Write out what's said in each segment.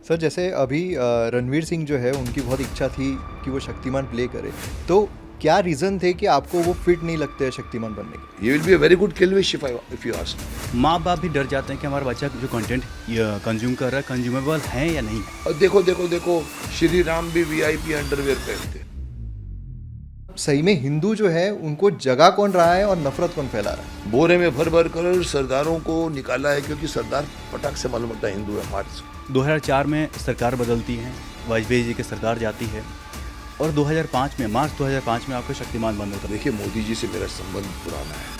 Sir जैसे अभी रणवीर सिंह जो है उनकी बहुत इच्छा थी कि वो शक्तिमान प्ले करे, तो क्या रीज़न थे कि आपको वो फिट नहीं लगते हैं शक्तिमान बनने के? He will be a very good Kilvish if you ask me. माँ बाप भी डर जाते हैं कि हमारा बच्चा जो कंटेंट कंज्यूम कर रहा है कंज्यूमेबल है या नहीं है। और देखो श्री राम भी वीआईपी अंडरवेयर पहनते। सही में हिंदू जो है उनको जगा कौन रहा है और नफरत कौन फैला रहा है? बोरे में भर भर कर सरदारों को निकाला है, क्योंकि सरदार पटाख से मालूम होता है हिंदू है मार्च। 2004 में सरकार बदलती है, वाजपेयी जी की सरकार जाती है और 2005 में मार्च 2005 में आपका शक्तिमान बंद होता है। देखिए, मोदी जी से मेरा संबंध पुराना है।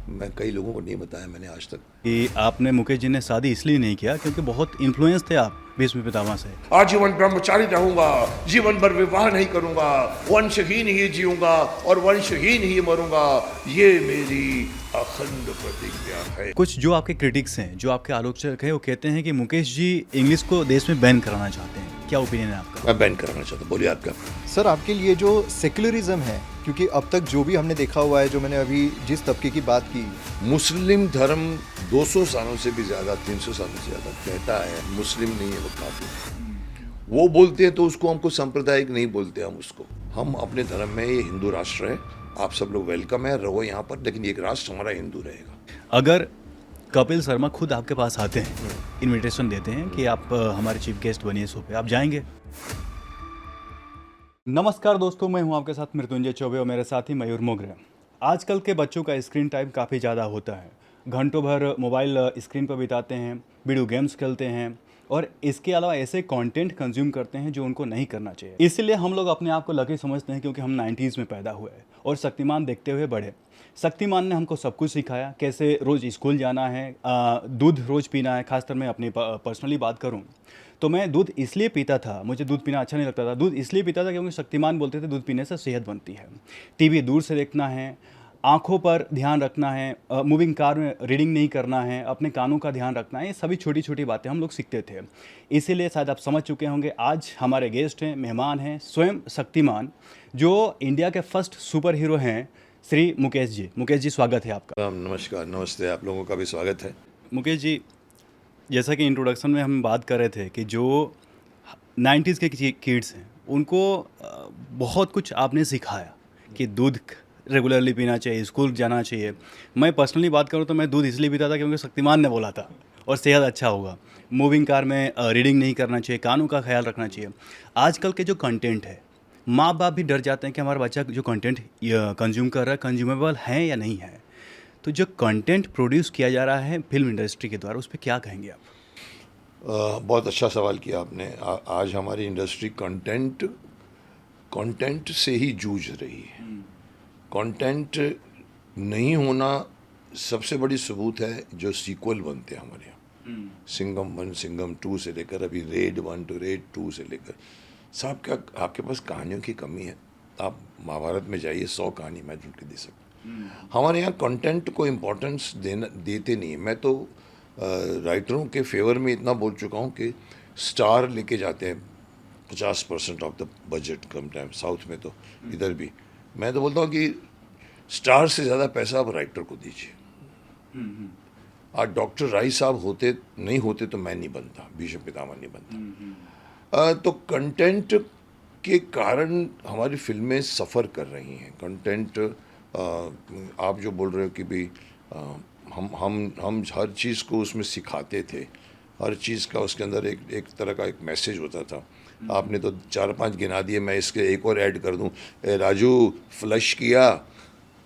मैं कई लोगों को नहीं बताया मैंने आज तक। कि आपने मुकेश जी ने शादी इसलिए नहीं किया क्योंकि बहुत इन्फ्लुएंस थे आप भीष्म पितामह से। आजीवन ब्रह्मचारी रहूंगा, जीवन भर विवाह नहीं करूंगा, वंशहीन ही जीऊंगा और वंशहीन ही मरूंगा, ये मेरी अखंड प्रतिज्ञा है। कुछ जो आपके क्रिटिक्स हैं, जो आपके आलोचक हैं, वो कहते हैं कि मुकेश जी इंग्लिश को देश में बैन कराना चाहते हैं। क्या ओपिनियन है आपका? मैं बैन कराना चाहता हूँ, बोलिए आपका। सर आपके लिए जो सेक्युलरिज्म है, क्योंकि अब तक जो भी हमने देखा हुआ है, जो मैंने अभी जिस तबके की बात की, मुस्लिम धर्म 200 सालों से भी ज़्यादा, 300 सालों से ज़्यादा कहता है मुस्लिम नहीं है वो काफिर। वो बोलते हैं तो उसको हमको सांप्रदायिक नहीं बोलते, हम उसको, हम अपने धर्म में, ये हिंदू राष्ट्र है, आप सब लोग वेलकम है, रहो यहाँ पर, लेकिन एक राष्ट्र हमारा हिंदू रहेगा। अगर कपिल शर्मा खुद आपके पास आते हैं, इनविटेशन देते हैं कि आप हमारे चीफ गेस्ट बनिए शो पे, आप जाएंगे? नमस्कार दोस्तों, मैं हूं आपके साथ मृत्युंजय चौबे और मेरे साथ ही मयूर मोगरे। आजकल के बच्चों का स्क्रीन टाइम काफ़ी ज़्यादा होता है, घंटों भर मोबाइल स्क्रीन पर बिताते हैं, वीडियो गेम्स खेलते हैं और इसके अलावा ऐसे कंटेंट कंज्यूम करते हैं जो उनको नहीं करना चाहिए। इसीलिए हम लोग अपने आप को लकी समझते हैं क्योंकि हम 90s में पैदा हुए और शक्तिमान देखते हुए बढ़े। शक्तिमान ने हमको सब कुछ सिखाया, कैसे रोज़ स्कूल जाना है, दूध रोज़ पीना है। खासकर मैं अपनी पर्सनली बात करूं तो मैं दूध इसलिए पीता था, मुझे दूध पीना अच्छा नहीं लगता था, दूध इसलिए पीता था क्योंकि शक्तिमान बोलते थे दूध पीने से सेहत बनती है। टीवी दूर से देखना है, आँखों पर ध्यान रखना है, मूविंग कार में रीडिंग नहीं करना है, अपने कानों का ध्यान रखना है, ये सभी छोटी छोटी बातें हम लोग सीखते थे। इसीलिए शायद आप समझ चुके होंगे, आज हमारे गेस्ट हैं, मेहमान हैं, स्वयं शक्तिमान, जो इंडिया के फर्स्ट सुपर हीरो हैं, श्री मुकेश जी। मुकेश जी, स्वागत है आपका। नमस्कार, नमस्ते, आप लोगों का भी स्वागत है। मुकेश जी, जैसा कि इंट्रोडक्शन में हम बात कर रहे थे कि जो 90s के किड्स हैं उनको बहुत कुछ आपने सिखाया कि दूध रेगुलरली पीना चाहिए, स्कूल जाना चाहिए। मैं पर्सनली बात करूं तो मैं दूध इसलिए पीता था क्योंकि शक्तिमान ने बोला था और सेहत अच्छा होगा। मूविंग कार में रीडिंग नहीं करना चाहिए, कानों का ख्याल रखना चाहिए। आजकल के जो कंटेंट है, माँ बाप भी डर जाते हैं कि हमारा बच्चा जो कंटेंट कंज्यूम कर रहा है कंज्यूमेबल है या नहीं है। तो जो कंटेंट प्रोड्यूस किया जा रहा है फिल्म इंडस्ट्री के द्वारा, उस पर क्या कहेंगे आप? बहुत अच्छा सवाल किया आपने। आज हमारी इंडस्ट्री कंटेंट से ही जूझ रही है। कंटेंट नहीं होना सबसे बड़ी सबूत है जो सीक्वल बनते हैं हमारे यहाँ। सिंघम 1, सिंघम 2 से लेकर अभी रेड 1 to रेड 2 से लेकर, साहब क्या आपके पास कहानियों की कमी है? आप महाभारत में जाइए, 100 कहानी मैं जुट के दे सकता। हमारे यहाँ कंटेंट को इम्पोर्टेंस देते नहीं है। मैं तो राइटरों के फेवर में इतना बोल चुका हूँ कि स्टार लेके जाते हैं 50% of the budget come time, south में तो, इधर भी। मैं तो बोलता हूँ कि स्टार से ज़्यादा पैसा आप राइटर को दीजिए। आज डॉक्टर राय साहब नहीं होते तो मैं नहीं बनता, भीष्म पितामह नहीं बनता। तो कंटेंट के कारण हमारी फिल्में सफ़र कर रही हैं। कंटेंट, आप जो बोल रहे हो कि भाई हम हर चीज़ को उसमें सिखाते थे, हर चीज़ का उसके अंदर एक तरह का एक मैसेज होता था। आपने तो 4-5 गिना दिए, मैं इसके एक और ऐड कर दूं। राजू फ्लश किया,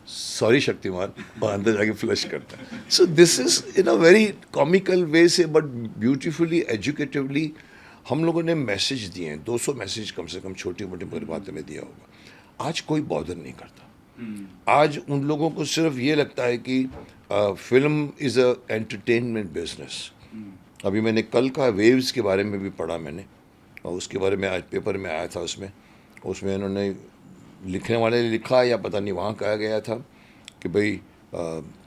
सॉरी शक्तिमान, और अंदर जाके फ्लश करता है। So this is in a very comical way say, but beautifully एजुकेटिवली हम लोगों ने मैसेज दिए हैं। 200 मैसेज कम से कम छोटी मोटी बातें में दिया होगा। आज कोई बॉदर नहीं करता। आज उन लोगों को सिर्फ ये लगता है कि film is a entertainment business. अभी मैंने कल का वेव्स के बारे में भी पढ़ा मैंने, और उसके बारे में आज पेपर में आया था। उसमें इन्होंने, लिखने वाले ने लिखा या पता नहीं वहाँ कहा गया था कि भाई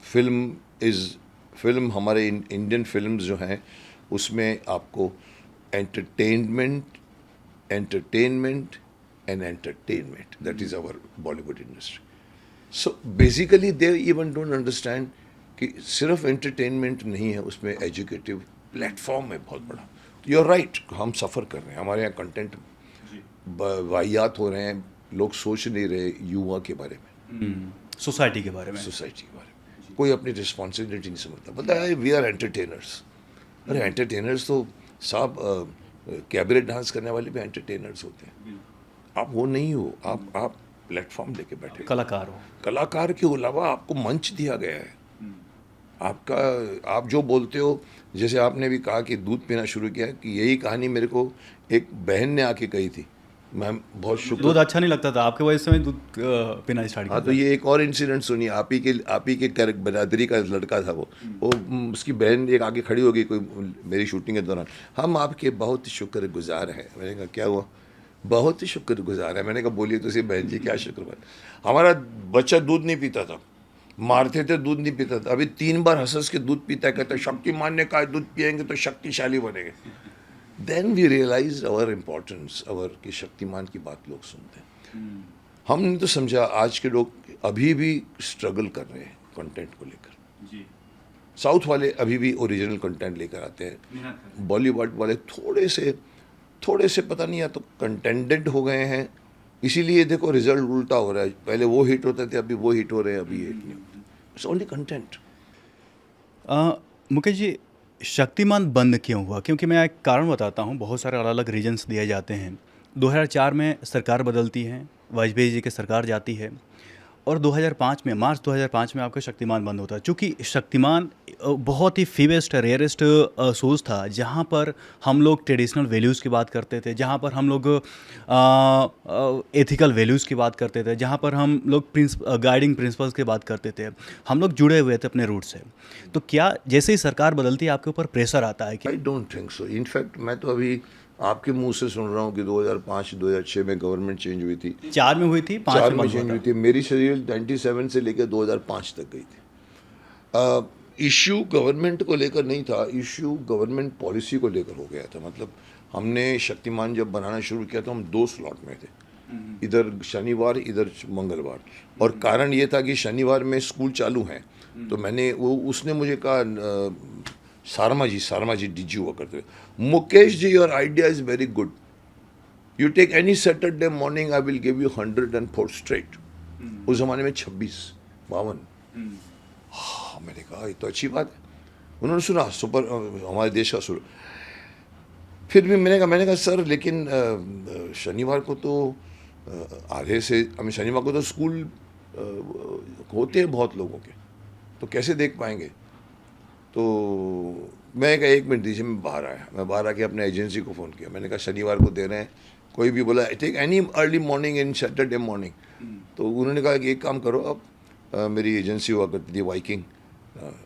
फिल्म हमारे इंडियन फिल्म्स जो हैं उसमें आपको entertainment and entertainment, that is our Bollywood industry. So basically they even don't understand कि सिर्फ एंटरटेनमेंट नहीं है, उसमें एजुकेटिव प्लेटफॉर्म है बहुत बड़ा। यू आर राइट, हम सफ़र कर रहे हैं, हमारे यहाँ कंटेंट वाहियात हो रहे हैं, लोग सोच नहीं रहे युवा के बारे में, सोसाइटी के बारे में। सोसाइटी के बारे में, कोई अपनी रिस्पॉन्सिबिलिटी नहीं समझता। पता है वी आर एंटरटेनर्स। अरे एंटरटेनर्स तो साहब कैबरेट डांस करने वाले भी एंटरटेनर्स होते हैं। आप वो नहीं हो, आप प्लेटफॉर्म लेके बैठे कलाकार हो। कलाकार के अलावा आपको मंच दिया गया है। आप जो बोलते हो, जैसे आपने भी कहा कि दूध पीना शुरू किया, कि यही कहानी मेरे को एक बहन ने आके कही थी। मैम बहुत शुक्र। दूध अच्छा नहीं लगता था आपके वजह से मैं दूध पीना स्टार्ट किया। हाँ, तो ये एक और इंसिडेंट सुनिए। आप ही के बरादरी का लड़का था वो उसकी बहन एक आगे खड़ी हो गई कोई मेरी शूटिंग के दौरान, हम आपके बहुत शुक्रगुजार हैं। मैंने कहा क्या हुआ? बहुत ही शुक्रगुजार है। मैंने कहा बोलिए तो सही बहन जी, क्या शुक्र। हमारा बच्चा दूध नहीं पीता था, मारते थे, दूध नहीं पीता था। अभी 3 बार हंस के दूध पीता है, कहता है शक्तिमान ने कहा दूध पिएंगे तो शक्तिशाली बनेंगे। Then we realise our importance, our कि शक्तिमान की बात लोग सुनते हैं। हमने तो समझा आज के लोग अभी भी स्ट्रगल कर रहे हैं कंटेंट को लेकर। साउथ वाले अभी भी ओरिजिनल कंटेंट लेकर आते हैं, बॉलीवुड वाले थोड़े से पता नहीं, या तो कंटेंटेड हो गए हैं, इसीलिए देखो रिजल्ट उल्टा हो रहा है। पहले वो हिट होते थे, अभी वो हिट हो रहे हैं, अभी हिट नहीं होते। It's only content. Mukesh ji, Shaktimaan बंद क्यों हुआ? क्योंकि मैं एक कारण बताता हूँ, बहुत सारे अलग अलग रीजन्स दिए जाते हैं। 2004 में सरकार बदलती है, वाजपेयी जी की सरकार जाती है, और 2005 में, मार्च 2005 में आपका शक्तिमान बंद होता है। चूँकि शक्तिमान बहुत ही फीवेस्ट रेयरेस्ट शोज़ था, जहाँ पर हम लोग ट्रेडिशनल वैल्यूज़ की बात करते थे, जहाँ पर हम लोग एथिकल वैल्यूज़ की बात करते थे, जहाँ पर हम लोग गाइडिंग प्रिंसिपल्स की बात करते थे, हम लोग जुड़े हुए थे अपने रूट से। तो क्या जैसे ही सरकार बदलती है आपके ऊपर प्रेशर आता है कि? I don't think so. In fact मैं तो अभी आपके मुंह से सुन रहा हूँ कि 2005-2006 में गवर्नमेंट चेंज हुई थी, 4 में हुई थी, 5 4 में में बंद हुआ चेंज था। हुई थी। मेरी सीरियल 97 से लेकर 2005 तक गई थी। इश्यू गवर्नमेंट को लेकर नहीं था, इश्यू गवर्नमेंट पॉलिसी को लेकर हो गया था। मतलब हमने शक्तिमान जब बनाना शुरू किया तो हम 2 स्लॉट में थे, इधर शनिवार इधर मंगलवार। और कारण ये था कि शनिवार में स्कूल चालू हैं, तो मैंने उसने मुझे कहा शर्मा जी डीजी हुआ करते थे, Mukesh ji your idea is very good, you take any Saturday morning I will give you 104 straight. उस जमाने में 52। हाँ, मैंने कहा ये तो अच्छी बात है। उन्होंने सुना सुपर हमारे देश का सुर। फिर भी मैंने कहा सर लेकिन शनिवार को तो आधे से हमें शनिवार को तो स्कूल होते हैं बहुत लोगों के, तो कैसे देख पाएंगे? तो मैं कहा 1 मिनट दीजिए, मैं बाहर आया। मैं बाहर आके अपने एजेंसी को फ़ोन किया, मैंने कहा शनिवार को दे रहे हैं, कोई भी बोला टेक एनी अर्ली मॉर्निंग इन सैटरडे मॉर्निंग। तो उन्होंने कहा कि एक काम करो, अब मेरी एजेंसी हुआ करती थी वाइकिंग,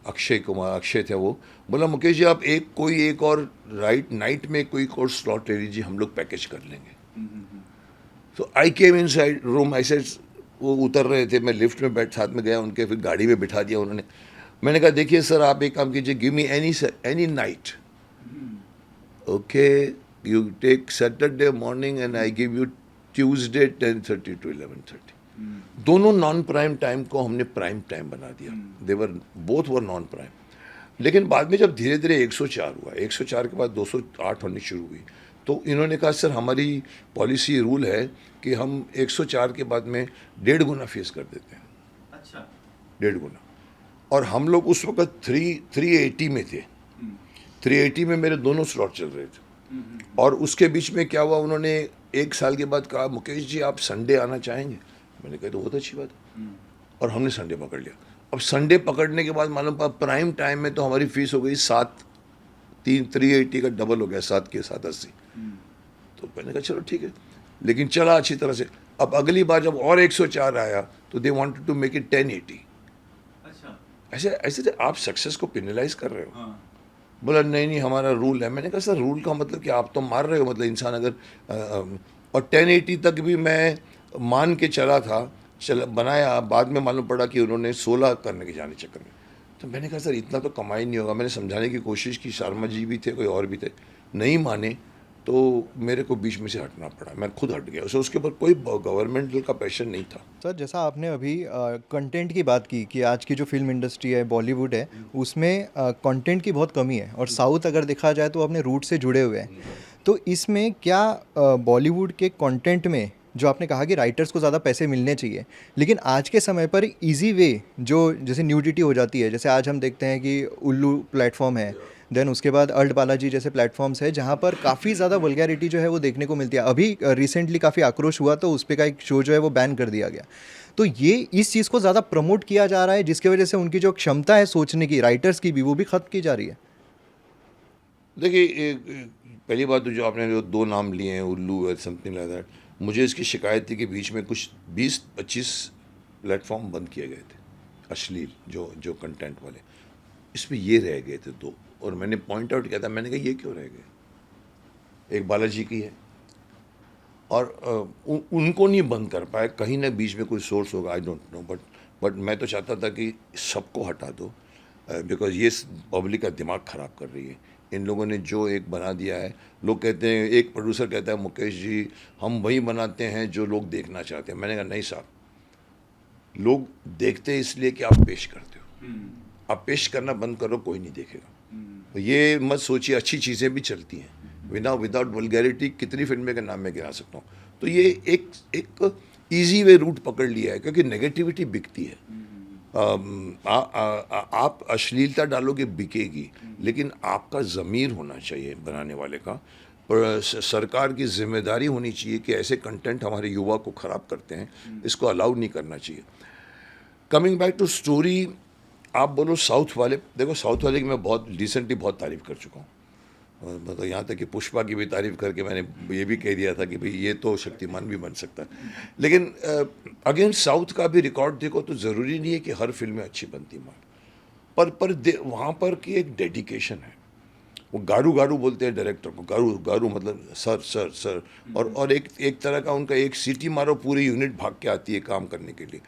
अक्षय थे वो, बोला मुकेश जी आप कोई एक और नाइट में कोई और स्लॉट ले लीजिए, हम लोग पैकेज कर लेंगे। तो आई केम इन साइड रूम, ऐसे वो उतर रहे थे, मैं लिफ्ट में साथ में गया उनके, फिर गाड़ी में बिठा दिया उन्होंने। मैंने कहा देखिए सर आप एक काम कीजिए, give me any night, okay, you take Saturday morning and I give you Tuesday 10:30 to 11:30। दोनों नॉन प्राइम टाइम को हमने प्राइम टाइम बना दिया। Both were non prime. लेकिन बाद में जब धीरे धीरे 104 हुआ, 104 के बाद 208 होनी शुरू हुई, तो इन्होंने कहा सर हमारी पॉलिसी रूल है कि हम 104 के बाद में 1.5 गुना फीस कर देते हैं। अच्छा, 1.5 गुना। और हम लोग उस वक्त 380 में थे। 380 में मेरे दोनों स्लॉट चल रहे थे। और उसके बीच में क्या हुआ, उन्होंने 1 साल के बाद कहा मुकेश जी आप संडे आना चाहेंगे? मैंने कहा तो बहुत अच्छी बात है। और हमने संडे पकड़ लिया। अब संडे पकड़ने के बाद मालूम पड़ा प्राइम टाइम में तो हमारी फीस हो गई 380 का डबल हो गया, 7 के 780। तो मैंने कहा चलो ठीक है, लेकिन चला अच्छी तरह से। अब अगली बार जब और 104 आया तो they wanted to make it 1080। ऐसे आप सक्सेस को पेनलाइज कर रहे हो। बोला नहीं हमारा रूल है। मैंने कहा सर रूल का मतलब कि आप तो मार रहे हो, मतलब इंसान अगर और 1080 तक भी मैं मान के चला था, बनाया, बाद में मालूम पड़ा कि उन्होंने 16 करने के जाने चक्कर में। तो मैंने कहा सर इतना तो कमाई नहीं होगा। मैंने समझाने की कोशिश की, शर्मा जी भी थे, कोई और भी थे, नहीं माने। तो मेरे को बीच में से हटना पड़ा, मैं खुद हट गया। उसके ऊपर कोई गवर्नमेंटल का प्रेशर नहीं था। सर जैसा आपने अभी कंटेंट की बात की कि आज की जो फिल्म इंडस्ट्री है बॉलीवुड है उसमें कंटेंट की बहुत कमी है और साउथ अगर देखा जाए तो अपने रूट से जुड़े हुए हैं। तो इसमें क्या बॉलीवुड के कंटेंट में जो आपने कहा कि राइटर्स को ज़्यादा पैसे मिलने चाहिए, लेकिन आज के समय पर इजी वे जो जैसे न्यूडिटी हो जाती है, जैसे आज हम देखते हैं कि उल्लू प्लेटफॉर्म है, देन उसके बाद अल्ट बालाजी जैसे प्लेटफॉर्म्स है जहाँ पर काफ़ी ज़्यादा वल्गैरिटी जो है वो देखने को मिलती है। अभी रिसेंटली काफ़ी आक्रोश हुआ तो उस पर का एक शो जो है वो बैन कर दिया गया। तो ये इस चीज़ को ज़्यादा प्रमोट किया जा रहा है जिसकी वजह से उनकी जो क्षमता है सोचने की राइटर्स की भी वो भी ख़त्म की जा रही है। देखिए, पहली बात तो जो आपने जो 2 नाम लिए हैं, उल्लू और समथिंग लाइक दैट, मुझे इसकी शिकायत थी कि बीच में कुछ 20-25 प्लेटफॉर्म बंद किए गए थे अश्लील जो कंटेंट वाले। इसमें ये रह गए थे 2, और मैंने पॉइंट आउट किया था, मैंने कहा ये क्यों रह गए। एक बालाजी की है और उनको नहीं बंद कर पाए, कहीं ना बीच में कोई सोर्स होगा, आई डोंट नो, बट मैं तो चाहता था कि सबको हटा दो, बिकॉज ये पब्लिक का दिमाग ख़राब कर रही है। इन लोगों ने जो एक बना दिया है, लोग कहते हैं, एक प्रोड्यूसर कहता है मुकेश जी हम वही बनाते हैं जो लोग देखना चाहते हैं। मैंने कहा नहीं साहब, लोग देखते हैं इसलिए कि आप पेश करते हो, आप पेश करना बंद करो कोई नहीं देखेगा। तो ये मत सोचिए, अच्छी चीज़ें भी चलती हैं विदाउट वल्गैरिटी। कितनी फिल्में के नाम मैं गिना सकता हूँ। तो ये एक ईजी वे रूट पकड़ लिया है, क्योंकि नेगेटिविटी बिकती है। आप अश्लीलता डालोगे बिकेगी, लेकिन आपका ज़मीर होना चाहिए बनाने वाले का, और सरकार की जिम्मेदारी होनी चाहिए कि ऐसे कंटेंट हमारे युवा को ख़राब करते हैं, इसको अलाउ नहीं करना चाहिए। कमिंग बैक टू स्टोरी, आप बोलो साउथ वाले, देखो साउथ वाले की मैं बहुत रिसेंटली बहुत तारीफ़ कर चुका हूँ। मतलब यहाँ तक कि पुष्पा की भी तारीफ़ करके मैंने ये भी कह दिया था कि भाई ये तो शक्तिमान भी बन सकता है। लेकिन अगेन साउथ का भी रिकॉर्ड देखो तो ज़रूरी नहीं है कि हर फिल्में अच्छी बनती मान, पर वहाँ पर की एक डेडिकेशन है। वो गारू गारू बोलते हैं डायरेक्टर को, गारू गारू मतलब सर सर सर, और एक तरह का उनका एक सीटी मारो पूरी यूनिट भाग के आती है काम करने के लिए।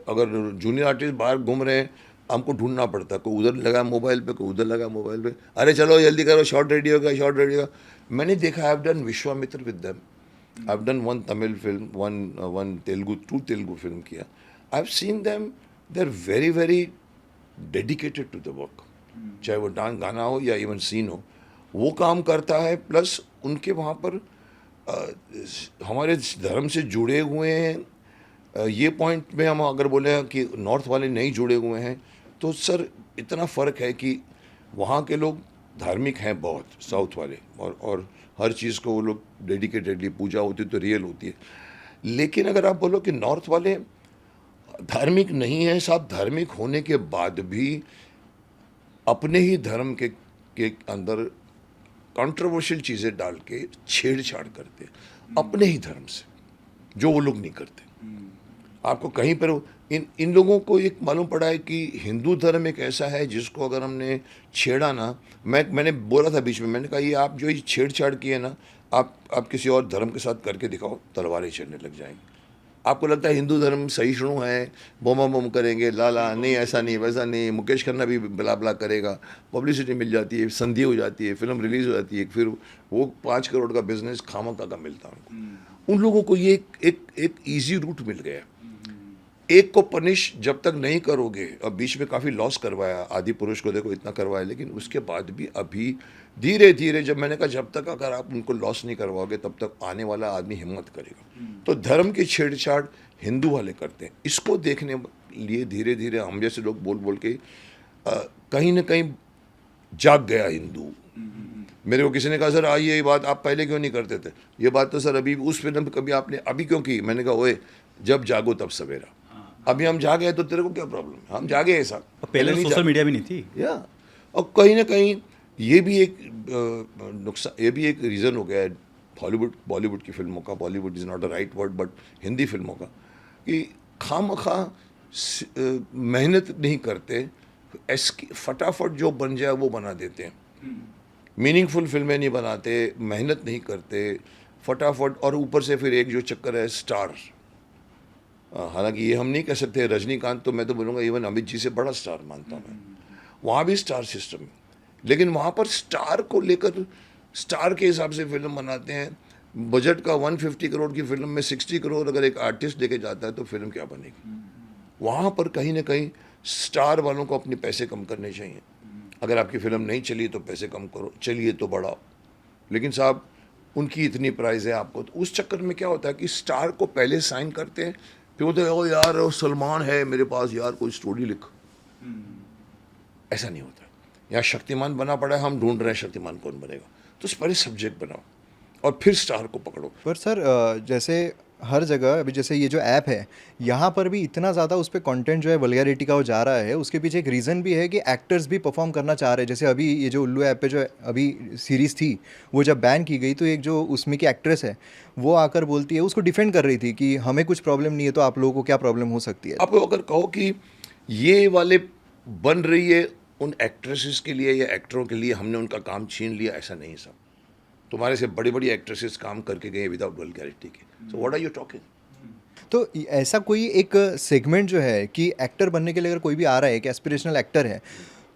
अगर जूनियर आर्टिस्ट बाहर घूम रहे हैं, हमको ढूंढना पड़ता है, कोई उधर लगा मोबाइल पे, कोई उधर लगा मोबाइल पे, अरे चलो जल्दी करो, शॉर्ट रेडी होगा, शॉर्ट रेडी होगा। मैंने देखा, I have done Vishwamitra with them, I have done 1 Tamil film, 1 Telugu, 2 Telugu film किया। I have seen them, they are very very dedicated to the work, चाहे वो डांस गाना हो या इवन सीन हो, वो काम करता है। प्लस उनके वहाँ पर हमारे धर्म से जुड़े हुए हैं। ये पॉइंट में हम अगर बोले कि नॉर्थ वाले नहीं जुड़े हुए हैं, तो सर इतना फ़र्क है कि वहाँ के लोग धार्मिक हैं बहुत, साउथ वाले, और हर चीज़ को वो लोग डेडिकेटेडली, पूजा होती तो रियल होती है। लेकिन अगर आप बोलो कि नॉर्थ वाले धार्मिक नहीं हैं, साहब धार्मिक होने के बाद भी अपने ही धर्म के अंदर कंट्रोवर्शियल चीज़ें डाल के छेड़छाड़ करते हैं अपने ही धर्म से, जो वो लोग नहीं करते। आपको कहीं पर इन लोगों को एक मालूम पड़ा है कि हिंदू धर्म एक ऐसा है जिसको अगर हमने छेड़ा ना, मैंने बोला था बीच में, मैंने कहा ये आप जो ये छेड़छाड़ किए ना, आप किसी और धर्म के साथ करके दिखाओ, तलवारें चलने लग जाएंगी। आपको लगता है हिंदू धर्म सहिष्णु है, बम करेंगे, लाला नहीं, ऐसा नहीं, वैसा नहीं, मुकेश खन्ना भी बला बला करेगा, पब्लिसिटी मिल जाती है, संधि हो जाती है, फिल्म रिलीज़ हो जाती है, फिर वो 5 करोड़ का बिजनेस खामखा का मिलता है उनको। उन लोगों को ये एक ईजी रूट मिल गया। एक को पनिश जब तक नहीं करोगे, अब बीच में काफ़ी लॉस करवाया, आदि पुरुष को देखो इतना करवाया, लेकिन उसके बाद भी अभी धीरे धीरे, जब मैंने कहा जब तक अगर आप उनको लॉस नहीं करवाओगे तब तक आने वाला आदमी हिम्मत करेगा। तो धर्म की छेड़छाड़ हिंदू वाले करते हैं, इसको देखने लिए धीरे धीरे हम जैसे लोग बोल बोल के कहीं ना कहीं जाग गया हिंदू। मेरे को किसी ने कहा सर आइए, ये बात आप पहले क्यों नहीं करते थे, ये बात तो सर अभी उस फिल्म कभी आपने अभी क्यों की। मैंने कहा ओए, जब जागो तब सवेरा, अभी हम जागे हैं तो तेरे को क्या प्रॉब्लम है, हम जागे ऐसा। पहले सोशल मीडिया भी नहीं थी या, और कहीं ना कहीं ये भी एक नुकसान, ये भी एक रीज़न हो गया है बॉलीवुड की फिल्मों का, Bollywood is not a right word, but Hindi फिल्मों का, कि खामखा मेहनत नहीं करते, फटाफट जो बन जाए वो बना देते हैं, मीनिंगफुल फिल्में नहीं बनाते, मेहनत नहीं करते, फटाफट। और ऊपर से फिर एक जो चक्कर है स्टार, हालांकि ये हम नहीं कह सकते, रजनीकांत तो मैं तो बोलूँगा इवन अमित जी से बड़ा स्टार मानता हूँ मैं, वहाँ भी स्टार सिस्टम है, लेकिन वहाँ पर स्टार को लेकर स्टार के हिसाब से फिल्म बनाते हैं। बजट का 150 करोड़ की फिल्म में 60 करोड़ अगर एक आर्टिस्ट लेके जाता है तो फिल्म क्या बनेगी? वहाँ पर कहीं ना कहीं स्टार वालों को अपने पैसे कम करने चाहिए। अगर आपकी फिल्म नहीं चली तो पैसे कम करो, चलिए तो बढ़ाओ। लेकिन साहब उनकी इतनी प्राइस है आपको, तो उस चक्कर में क्या होता है कि स्टार को पहले साइन करते हैं, फिर बोलते हैं ओ यार वो सलमान है मेरे पास, यार कोई स्टोरी लिख। ऐसा नहीं होता। यहाँ शक्तिमान बना पड़ा है, हम ढूंढ रहे हैं शक्तिमान कौन बनेगा, तो उस पहले सब्जेक्ट बनाओ और फिर स्टार को पकड़ो। पर सर जैसे हर जगह अभी जैसे ये जो ऐप है यहाँ पर भी इतना ज़्यादा उस पर कंटेंट जो है वल्गैरिटी का वो जा रहा है, उसके पीछे एक रीज़न भी है कि एक्टर्स भी परफॉर्म करना चाह रहे हैं। जैसे अभी ये जो उल्लू ऐप पे जो अभी सीरीज़ थी वो जब बैन की गई तो एक जो उसमें की एक्ट्रेस है वो आकर बोलती है, उसको डिफेंड कर रही थी कि हमें कुछ प्रॉब्लम नहीं है तो आप लोगों को क्या प्रॉब्लम हो सकती है। आप अगर कहो कि ये वाले बन रही है उन एक्ट्रेसेस के लिए या एक्टरों के लिए, हमने उनका काम छीन लिया, ऐसा नहीं सब। तुम्हारे से बड़ी बड़ी एक्ट्रेसेस काम करके गए विदाउट वल्गैरिटी के। So what are you talking? तो ऐसा कोई एक सेगमेंट जो है कि एक्टर बनने के लिए अगर कोई भी आ रहा है, एक एस्पिरेशनल एक्टर है,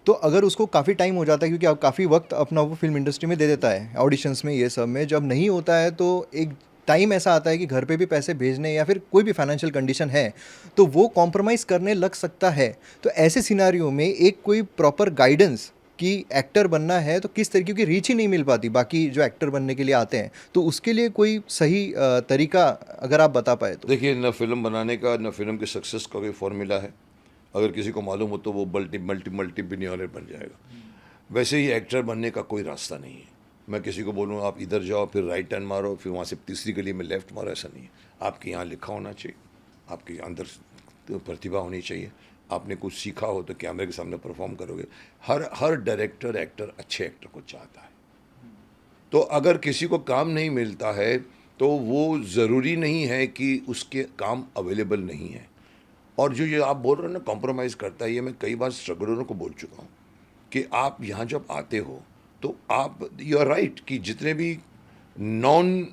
तो अगर उसको काफ़ी टाइम हो जाता है क्योंकि अब काफ़ी वक्त अपना वो फिल्म इंडस्ट्री में दे देता है ऑडिशंस में, ये सब में जब नहीं होता है तो एक टाइम ऐसा आता है कि घर पे भी पैसे भेजने या फिर कोई भी फाइनेंशियल कंडीशन है तो वो कॉम्प्रोमाइज़ करने लग सकता है। तो ऐसे सिनारियो में एक कोई प्रॉपर गाइडेंस कि एक्टर बनना है तो किस तरीके की रीच ही नहीं मिल पाती बाकी जो एक्टर बनने के लिए आते हैं, तो उसके लिए कोई सही तरीका अगर आप बता पाए तो। देखिए, न फिल्म बनाने का न फिल्म के सक्सेस का कोई फॉर्मूला है। अगर किसी को मालूम हो तो वो मल्टी मल्टी मल्टी बिलियनर बन जाएगा। वैसे ही एक्टर बनने का कोई रास्ता नहीं है। मैं किसी को बोलूँ आप इधर जाओ, फिर राइट टर्न मारो, फिर वहाँ से तीसरी गली में लेफ्ट मारो, ऐसा नहीं है। आपके यहाँ लिखा होना चाहिए, आपके अंदर प्रतिभा होनी चाहिए, आपने कुछ सीखा हो तो कैमरे के सामने परफॉर्म करोगे। हर डायरेक्टर एक्टर अच्छे एक्टर को चाहता है। तो अगर किसी को काम नहीं मिलता है तो वो ज़रूरी नहीं है कि उसके काम अवेलेबल नहीं है। और जो ये आप बोल रहे हो ना कॉम्प्रोमाइज़ करता है, ये मैं कई बार स्ट्रगलरों को बोल चुका हूँ कि आप यहाँ जब आते हो तो आप, यू आर राइट, कि जितने भी नॉन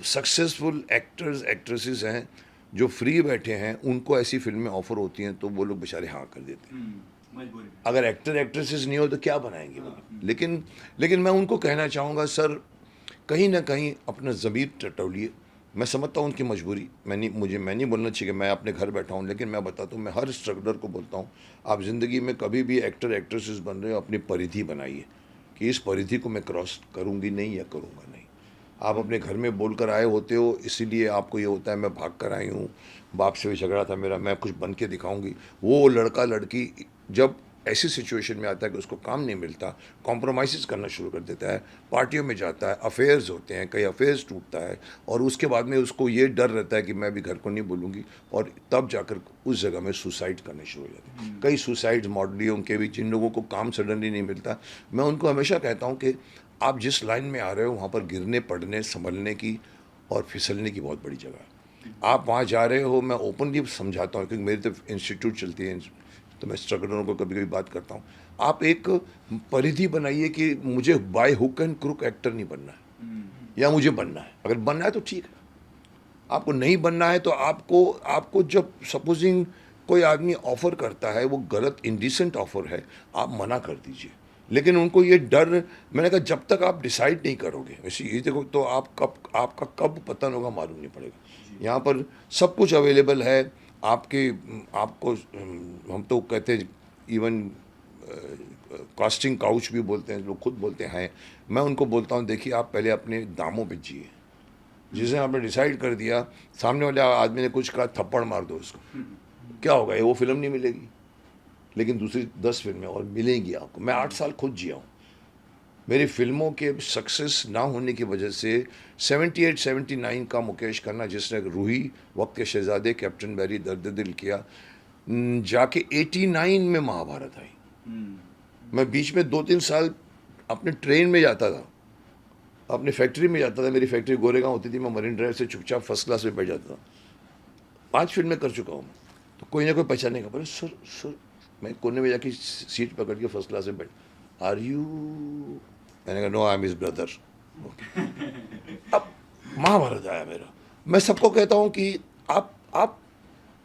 सक्सेसफुल एक्टर्स एक्ट्रेसेस हैं जो फ्री बैठे हैं, उनको ऐसी फिल्में ऑफर होती हैं तो वो लोग बेचारे हाँ कर देते हैं। अगर एक्टर एक्ट्रेसेस नहीं हो तो क्या बनाएंगे वो लोग? लेकिन मैं उनको कहना चाहूँगा, सर कहीं ना कहीं अपना ज़मीर टटोलिए। मैं समझता हूँ उनकी मजबूरी, मैं नहीं बोलना चाहिए कि मैं अपने घर बैठा हूँ, लेकिन मैं बताता हूँ, मैं हर स्ट्रगलर को बोलता हूँ, आप ज़िंदगी में कभी भी एक्टर एक्ट्रेसेस बन रहे हो अपनी परिधि बनाइए कि इस परिधि को मैं क्रॉस करूँगी नहीं या करूँगा नहीं। आप अपने घर में बोल कर आए होते हो, इसीलिए आपको ये होता है मैं भाग कर आई हूँ, बाप से भी झगड़ा था मेरा, मैं कुछ बन के दिखाऊंगी। वो लड़का लड़की जब ऐसी सिचुएशन में आता है कि उसको काम नहीं मिलता, कॉम्प्रोमाइज़ करना शुरू कर देता है, पार्टियों में जाता है, अफेयर्स होते हैं, कई अफेयर्स टूटता है, और उसके बाद में उसको ये डर रहता है कि मैं भी घर को नहीं बोलूँगी, और तब जाकर उस जगह में सुसाइड करने शुरू हो जाते हैं। कई सुसाइड मॉडलियों के भी, जिन लोगों को काम सडनली नहीं मिलता, मैं उनको हमेशा कहता हूँ कि आप जिस लाइन में आ रहे हो वहाँ पर गिरने पड़ने संभलने की और फिसलने की बहुत बड़ी जगह है। आप वहाँ जा रहे हो, मैं ओपनली समझाता हूँ क्योंकि मेरी तो इंस्टीट्यूट चलती है, तो मैं स्ट्रगलरों को कभी कभी बात करता हूँ। आप एक परिधि बनाइए कि मुझे by hook and crook actor नहीं बनना है, या मुझे बनना है। अगर बनना है तो ठीक है, आपको नहीं बनना है तो आपको जब सपोजिंग कोई आदमी ऑफ़र करता है, वो गलत इंडिसेंट ऑफ़र है, आप मना कर दीजिए। लेकिन उनको ये डर, मैंने कहा जब तक आप डिसाइड नहीं करोगे, वैसे ये देखो तो आपका कब पतन होगा मालूम नहीं पड़ेगा। यहाँ पर सब कुछ अवेलेबल है आपको, हम तो कहते हैं इवन कास्टिंग काउच भी बोलते हैं, लोग खुद बोलते हैं। मैं उनको बोलता हूँ देखिए आप पहले अपने दामों पे जिए। जिसे आपने डिसाइड कर दिया, सामने वाले आदमी ने कुछ कहा, थप्पड़ मार दो उसको, क्या होगा? ये वो फिल्म नहीं मिलेगी, लेकिन दूसरी 10 फिल्में और मिलेंगी आपको। मैं 8 साल खुद जिया हूँ। मेरी फिल्मों के सक्सेस ना होने की वजह से 78-79 का मुकेश खन्ना, जिसने रूही, वक्त के शहजादे, कैप्टन बैरी, दर्द दिल किया, जाके 89 में महाभारत आई। मैं बीच में 2-3 साल अपने ट्रेन में जाता था, अपने फैक्ट्री में जाता था। मेरी फैक्ट्री गोरेगांव होती थी, मैं मरीन ड्राइव से चुपचाप फर्स्ट क्लास में बैठ जाता था। 5 फिल्में कर चुका हूँ मैं, तो कोई ना कोई पहचानेगा, बोले सर मैं कोने में जाके सीट पकड़ के फर्स्ट क्लास में बैठ, आर यू? मैंने कहा no, I am his brother. अब महाभारत आया मेरा। मैं सबको कहता हूँ कि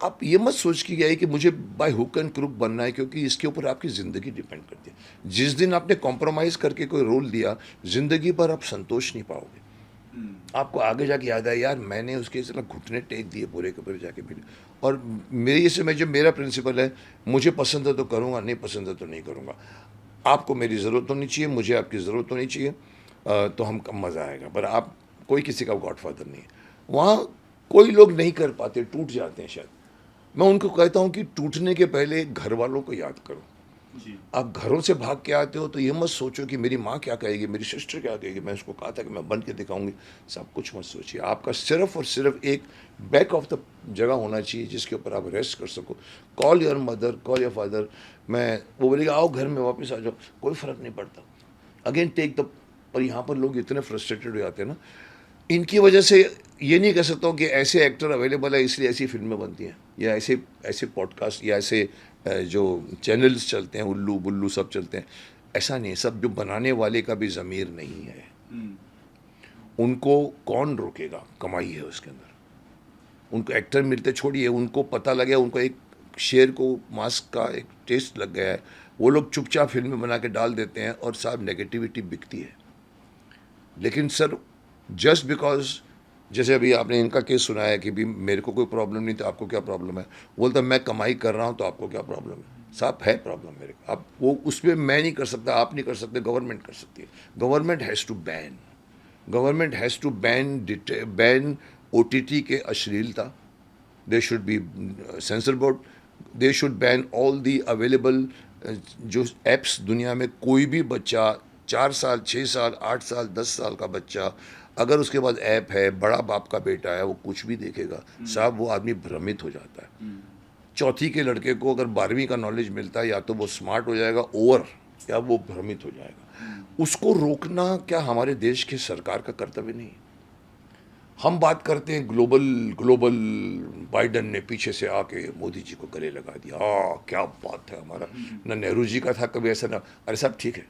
आप ये मत सोच के गए कि मुझे बाय हुक एंड क्रुक बनना है, क्योंकि इसके ऊपर आपकी ज़िंदगी डिपेंड करती है। जिस दिन आपने कॉम्प्रोमाइज़ करके कोई रोल दिया, ज़िंदगी पर आप संतोष नहीं पाओगे। आपको आगे जाके याद आया, यार मैंने उसके साथ घुटने टेक दिए पूरे के पूरे जाके मिले। और मेरी इसमें जो मेरा प्रिंसिपल है, मुझे पसंद है तो करूँगा, नहीं पसंद है तो नहीं करूँगा। आपको मेरी ज़रूरत होनी चाहिए, मुझे आपकी ज़रूरत होनी चाहिए, तो हम कम मज़ा आएगा। पर आप कोई किसी का गॉडफादर नहीं है। वहाँ कोई लोग नहीं कर पाते, टूट जाते हैं शायद। मैं उनको कहता हूँ कि टूटने के पहले घर वालों को याद करो। आप घरों से भाग के आते हो तो ये मत सोचो कि मेरी माँ क्या कहेगी, मेरी सिस्टर क्या कहेगी, मैं उसको कहा था कि मैं बन के दिखाऊंगी। सब कुछ मत सोचिए। आपका सिर्फ और सिर्फ एक बैक ऑफ द जगह होना चाहिए जिसके ऊपर आप रेस्ट कर सको। Call your mother, call your father. वो बोलेगा आओ घर में वापस आ जाओ, कोई फ़र्क नहीं पड़ता। Again take the. पर यहाँ पर लोग इतने फ्रस्ट्रेटेड हो जाते हैं ना, इनकी वजह से ये नहीं कह सकता हूँ कि ऐसे एक्टर अवेलेबल है इसलिए ऐसी फिल्में बनती हैं, या ऐसे ऐसे पॉडकास्ट या ऐसे जो चैनल्स चलते हैं, उल्लू बुल्लू सब चलते हैं। ऐसा नहीं है। सब जो बनाने वाले का भी ज़मीर नहीं है। उनको कौन रोकेगा? कमाई है उसके अंदर। उनको एक्टर मिलते छोड़िए, उनको पता लगे, उनको एक शेर को मांस का एक टेस्ट लग गया है, वो लोग चुपचाप फिल्में बना के डाल देते हैं और साहब नेगेटिविटी बिकती है। लेकिन सर जस्ट बिकॉज, जैसे अभी आपने इनका केस सुना है कि भी मेरे को कोई प्रॉब्लम नहीं, तो आपको क्या प्रॉब्लम है? बोलता मैं कमाई कर रहा हूँ तो आपको क्या प्रॉब्लम है? साहब है प्रॉब्लम मेरे को। आप वो उसमें मैं नहीं कर सकता, आप नहीं कर सकते, गवर्नमेंट कर सकती है। Government has to ban, government has to ban OTT के अश्लीलता। They should be censor board. They should ban all the available जो एप्स दुनिया में। कोई भी बच्चा 4 साल 6 साल 8 साल 10 साल का बच्चा, अगर उसके पास ऐप है, बड़ा बाप का बेटा है, वो कुछ भी देखेगा, साहब वो आदमी भ्रमित हो जाता है। चौथी के लड़के को अगर 12वीं का नॉलेज मिलता है, या तो वो स्मार्ट हो जाएगा ओवर, या वो भ्रमित हो जाएगा। उसको रोकना क्या हमारे देश के सरकार का कर्तव्य नहीं? हम बात करते हैं ग्लोबल बाइडन ने पीछे से आके मोदी जी को गले लगा दिया, क्या बात है हमारा। ना नेहरू जी का था कभी ऐसा, ना। अरे साहब ठीक है,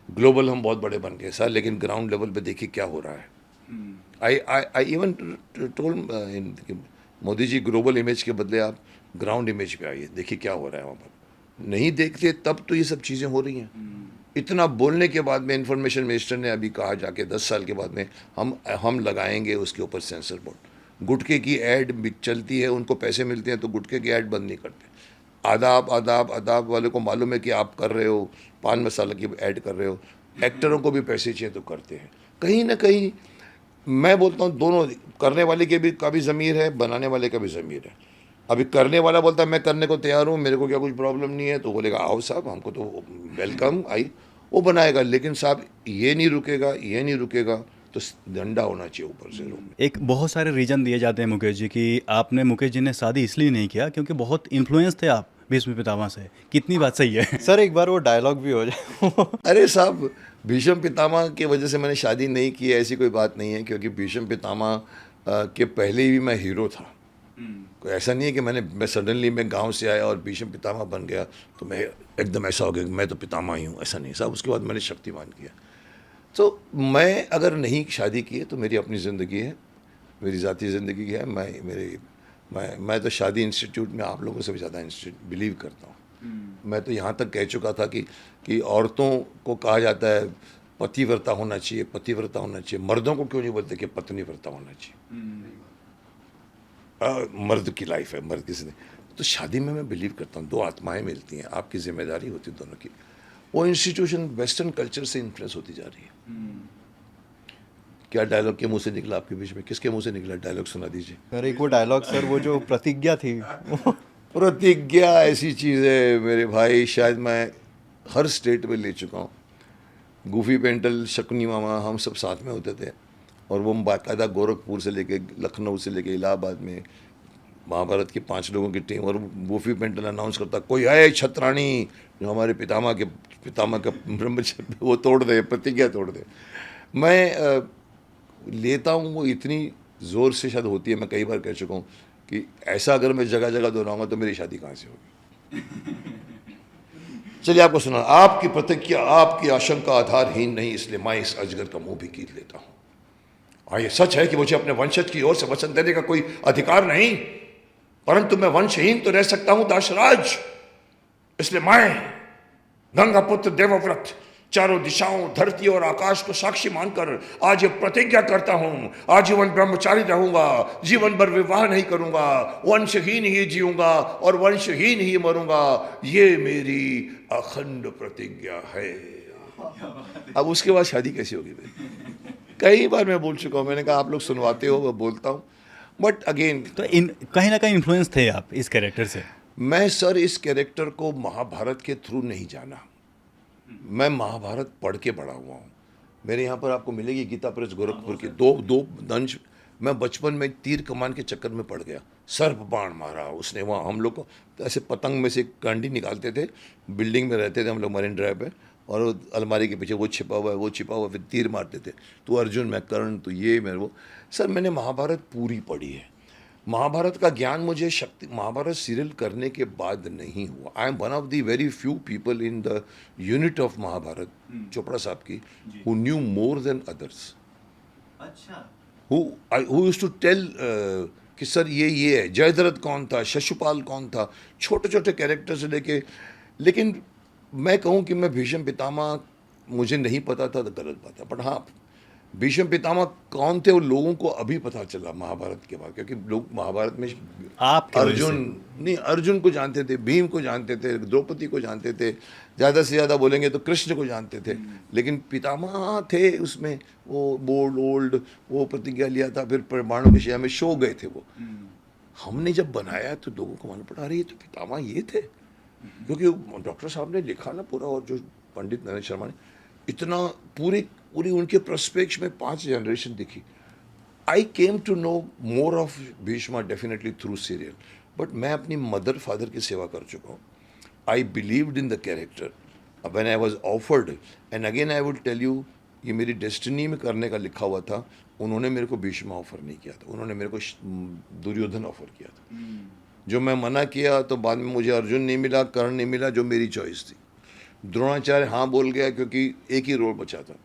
ग्लोबल हम बहुत बड़े बन गए सर, लेकिन ग्राउंड लेवल पे देखिए क्या हो रहा है। I even told Modi ji, global image के बदले आप ग्राउंड इमेज पे आइए, देखिए क्या हो रहा है वहाँ पर। नहीं देखते तब तो ये सब चीज़ें हो रही हैं। इतना बोलने के बाद में इन्फॉर्मेशन मिनिस्टर ने अभी कहा जाके 10 साल के बाद में हम लगाएंगे उसके ऊपर सेंसर बोर्ड। गुटखे की ऐड चलती है, उनको पैसे मिलते हैं तो गुटखे की ऐड बंद नहीं करते। आदाब वाले को मालूम है कि आप कर रहे हो, पान मसाला की ऐड कर रहे हो, एक्टरों को भी पैसे चाहिए तो करते हैं। कहीं ना कहीं मैं बोलता हूँ दोनों, करने वाले के भी का भी ज़मीर है, बनाने वाले का भी ज़मीर है। अभी करने वाला बोलता है मैं करने को तैयार हूँ, मेरे को क्या कुछ प्रॉब्लम नहीं है, तो बोलेगा आओ साहब, हमको तो वेलकम आई, वो बनाएगा। लेकिन साहब ये नहीं रुकेगा, तो डंडा होना चाहिए ऊपर से रूम में। एक बहुत सारे रीज़न दिए जाते हैं मुकेश जी कि आपने, मुकेश जी ने शादी इसलिए नहीं किया क्योंकि बहुत इन्फ्लुएंस थे आप भीष्म पितामह से। कितनी बात सही है? सर एक बार वो डायलॉग भी हो जाए। अरे साहब, भीष्म पितामह की वजह से मैंने शादी नहीं की ऐसी कोई बात नहीं है, क्योंकि भीष्म पितामह के पहले भी मैं हीरो था। कोई ऐसा नहीं है कि मैं सडनली मैं गांव से आया और भीष्म पितामह बन गया तो मैं एकदम ऐसा हो गया कि मैं तो पितामह ही हूँ, ऐसा नहीं साहब। उसके बाद मैंने शक्तिमान किया। तो मैं अगर नहीं शादी की है तो मेरी अपनी ज़िंदगी है, मेरी ज़ाती ज़िंदगी है। मैं तो शादी इंस्टीट्यूट में आप लोगों से भी ज़्यादा बिलीव करता हूँ। मैं तो यहाँ तक कह चुका था कि औरतों को कहा जाता है पतिव्रता होना चाहिए। मर्दों को क्यों नहीं बोलते कि पत्नीव्रता होना चाहिए? मर्द की लाइफ है, मर्द की जिंदगी। तो शादी में मैं बिलीव करता हूँ, 2 आत्माएं मिलती हैं, आपकी जिम्मेदारी होती है दोनों की। वो इंस्टीट्यूशन वेस्टर्न कल्चर से इन्फ्लुएंस होती जा रही है। क्या डायलॉग के मुंह से निकला आपके बीच में? किसके मुंह से निकला डायलॉग? सुना दीजिए। अरे एक वो डायलॉग सर, वो जो प्रतिज्ञा थी। प्रतिज्ञा ऐसी चीज़ है मेरे भाई, शायद मैं हर स्टेट में ले चुका हूँ। गूफी पेंटल, शकुनी मामा, हम सब साथ में होते थे, और वो बाकायदा गोरखपुर से लेके लखनऊ से लेके इलाहाबाद में महाभारत की 5 लोगों की टीम, और गूफी पेंटल अनाउंस करता कोई है छत्राणी जो हमारे पितामह का ब्रह्मचर्य वो तोड़ दे, प्रतिज्ञा तोड़ दे। मैं लेता हूँ, वो इतनी ज़ोर से शायद होती है, मैं कई बार कह चुका हूँ कि ऐसा अगर मैं जगह जगह दोहराऊंगा तो मेरी शादी कहाँ से होगी। चलिए आपको सुना, आपकी प्रतिज्ञा आपकी आशंका आधारहीन नहीं, इसलिए मैं इस अजगर का मुंह भी कील लेता हूँ। हाँ, ये सच है कि मुझे अपने वंशज की ओर से वचन देने का कोई अधिकार नहीं, परंतु मैं वंशहीन तो रह सकता हूं दाशराज। इसलिए मैं गंगा पुत्र देवव्रत चारों दिशाओं, धरती और आकाश को साक्षी मानकर आज ये प्रतिज्ञा करता हूं, आजीवन ब्रह्मचारी रहूंगा, जीवन भर विवाह नहीं करूंगा, वंशहीन ही जीऊंगा और वंशहीन ही मरूंगा। ये मेरी अखंड प्रतिज्ञा है। अब उसके बाद शादी कैसी होगी मेरी? कई बार मैं बोल चुका हूं, मैंने कहा आप लोग सुनवाते हो, मैं बोलता हूं, बट अगेन तो इन कहीं ना कहीं इन्फ्लुएंस थे आप इस कैरेक्टर से? मैं सर इस कैरेक्टर को महाभारत के थ्रू नहीं जाना, मैं महाभारत पढ़ के बड़ा हुआ हूँ। मेरे यहाँ पर आपको मिलेगी गीता प्रेस गोरखपुर की दो दंश। मैं बचपन में तीर कमान के चक्कर में पड़ गया, सर्प बाण मारा उसने वहाँ। हम लोग को ऐसे पतंग में से कांडी निकालते थे, बिल्डिंग में रहते थे हम लोग मरीन ड्राइव पे, और वो अलमारी के पीछे वो छिपा हुआ है, वो छिपा हुआ है, फिर तीर मारते थे। तो अर्जुन, मैं कर्ण, तो ये मैं वो। सर मैंने महाभारत पूरी पढ़ी है। महाभारत का ज्ञान मुझे महाभारत सीरियल करने के बाद नहीं हुआ। I am one of the very few people in the unit of Mahabharat, Chopra साहब की, who knew more than others. अच्छा। हु यूज्ड टू टेल कि सर ये है, जयद्रथ कौन था, शिशुपाल कौन था, छोटे छोटे कैरेक्टर से लेके। लेकिन मैं कहूँ कि मैं भीष्म पितामह मुझे नहीं पता था तो गलत बात है, बट हाँ भीष्म पितामह कौन थे वो लोगों को अभी पता चला महाभारत के बाद, क्योंकि लोग महाभारत में अर्जुन को जानते थे, भीम को जानते थे, द्रौपदी को जानते थे, ज़्यादा से ज़्यादा बोलेंगे तो कृष्ण को जानते थे, लेकिन पितामह थे उसमें। वो बोल्ड ओल्ड वो प्रतिज्ञा लिया था, फिर परमाणु के शय में शो गए थे वो। हमने जब बनाया तो लोगों को मालूम पड़ा, अरे ये तो पितामह ये थे, क्योंकि डॉक्टर साहब ने लिखा ना पूरा, और जो पंडित नरेंद्र शर्मा ने इतना पूरी उनके प्रस्पेक्ट में 5 जनरेशन दिखी। I came to know more of Bhishma definitely through serial, but मैं अपनी मदर फादर की सेवा कर चुका हूँ। I believed in the character when I was offered, and again I would tell you, ये मेरी डेस्टिनी में करने का लिखा हुआ था। उन्होंने मेरे को भीष्मा ऑफर नहीं किया था, उन्होंने मेरे को दुर्योधन ऑफर किया था, जो मैं मना किया। तो बाद में मुझे अर्जुन नहीं मिला, कर्ण नहीं मिला, जो मेरी चॉइस थी। द्रोणाचार्य हाँ बोल गया क्योंकि एक ही रोल बचा था,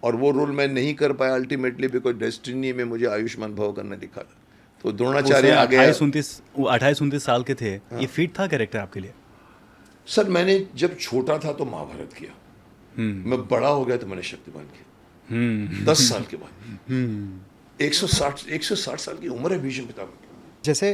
और वो रोल मैं नहीं कर पाया अल्टीमेटली, बिकॉज डेस्टिनी में मुझे आयुष्मान भव करने लिखा था। तो द्रोणाचार्य आ गया। 28-29 साल के थे। ये फिट था कैरेक्टर आपके लिए? सर मैंने जब छोटा था तो महाभारत किया, मैं बड़ा हो गया तो मैंने शक्तिमान किया 10 साल के बाद। 160 साल की उम्र है भीष्म पितामह की। जैसे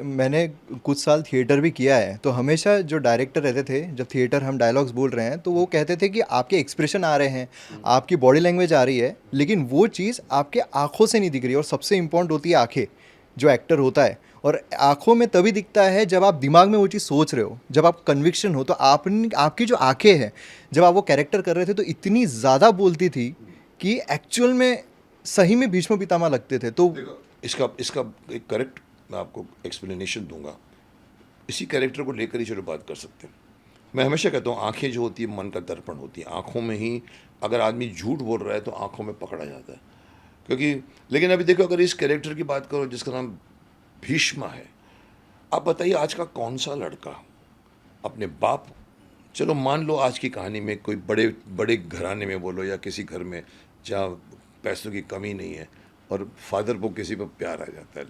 मैंने कुछ साल थिएटर भी किया है, तो हमेशा जो डायरेक्टर रहते थे, जब थिएटर हम डायलॉग्स बोल रहे हैं तो वो कहते थे कि आपके एक्सप्रेशन आ रहे हैं, आपकी बॉडी लैंग्वेज आ रही है, लेकिन वो चीज़ आपके आँखों से नहीं दिख रही। और सबसे इम्पोर्टेंट होती है आँखें, जो एक्टर होता है। और आँखों में तभी दिखता है जब आप दिमाग में वो चीज़ सोच रहे हो, जब आप कन्विक्शन हो। तो आपकी जो आँखें हैं, जब आप वो कैरेक्टर कर रहे थे तो इतनी ज़्यादा बोलती थी कि एक्चुअल में सही में भीष्म पितामह लगते थे। तो इसका एक करेक्ट मैं आपको एक्सप्लेनेशन दूंगा। इसी कैरेक्टर को लेकर ही चलो बात कर सकते हैं। मैं हमेशा कहता हूँ आंखें जो होती है मन का दर्पण होती है। आंखों में ही अगर आदमी झूठ बोल रहा है तो आंखों में पकड़ा जाता है, क्योंकि लेकिन अभी देखो, अगर इस कैरेक्टर की बात करो जिसका नाम भीष्मा है, आप बताइए आज का कौन सा लड़का अपने बाप, चलो मान लो आज की कहानी में कोई बड़े घराने में बोलो या किसी घर में जहाँ पैसों की कमी नहीं है और फादर को किसी पर प्यार आ जाता है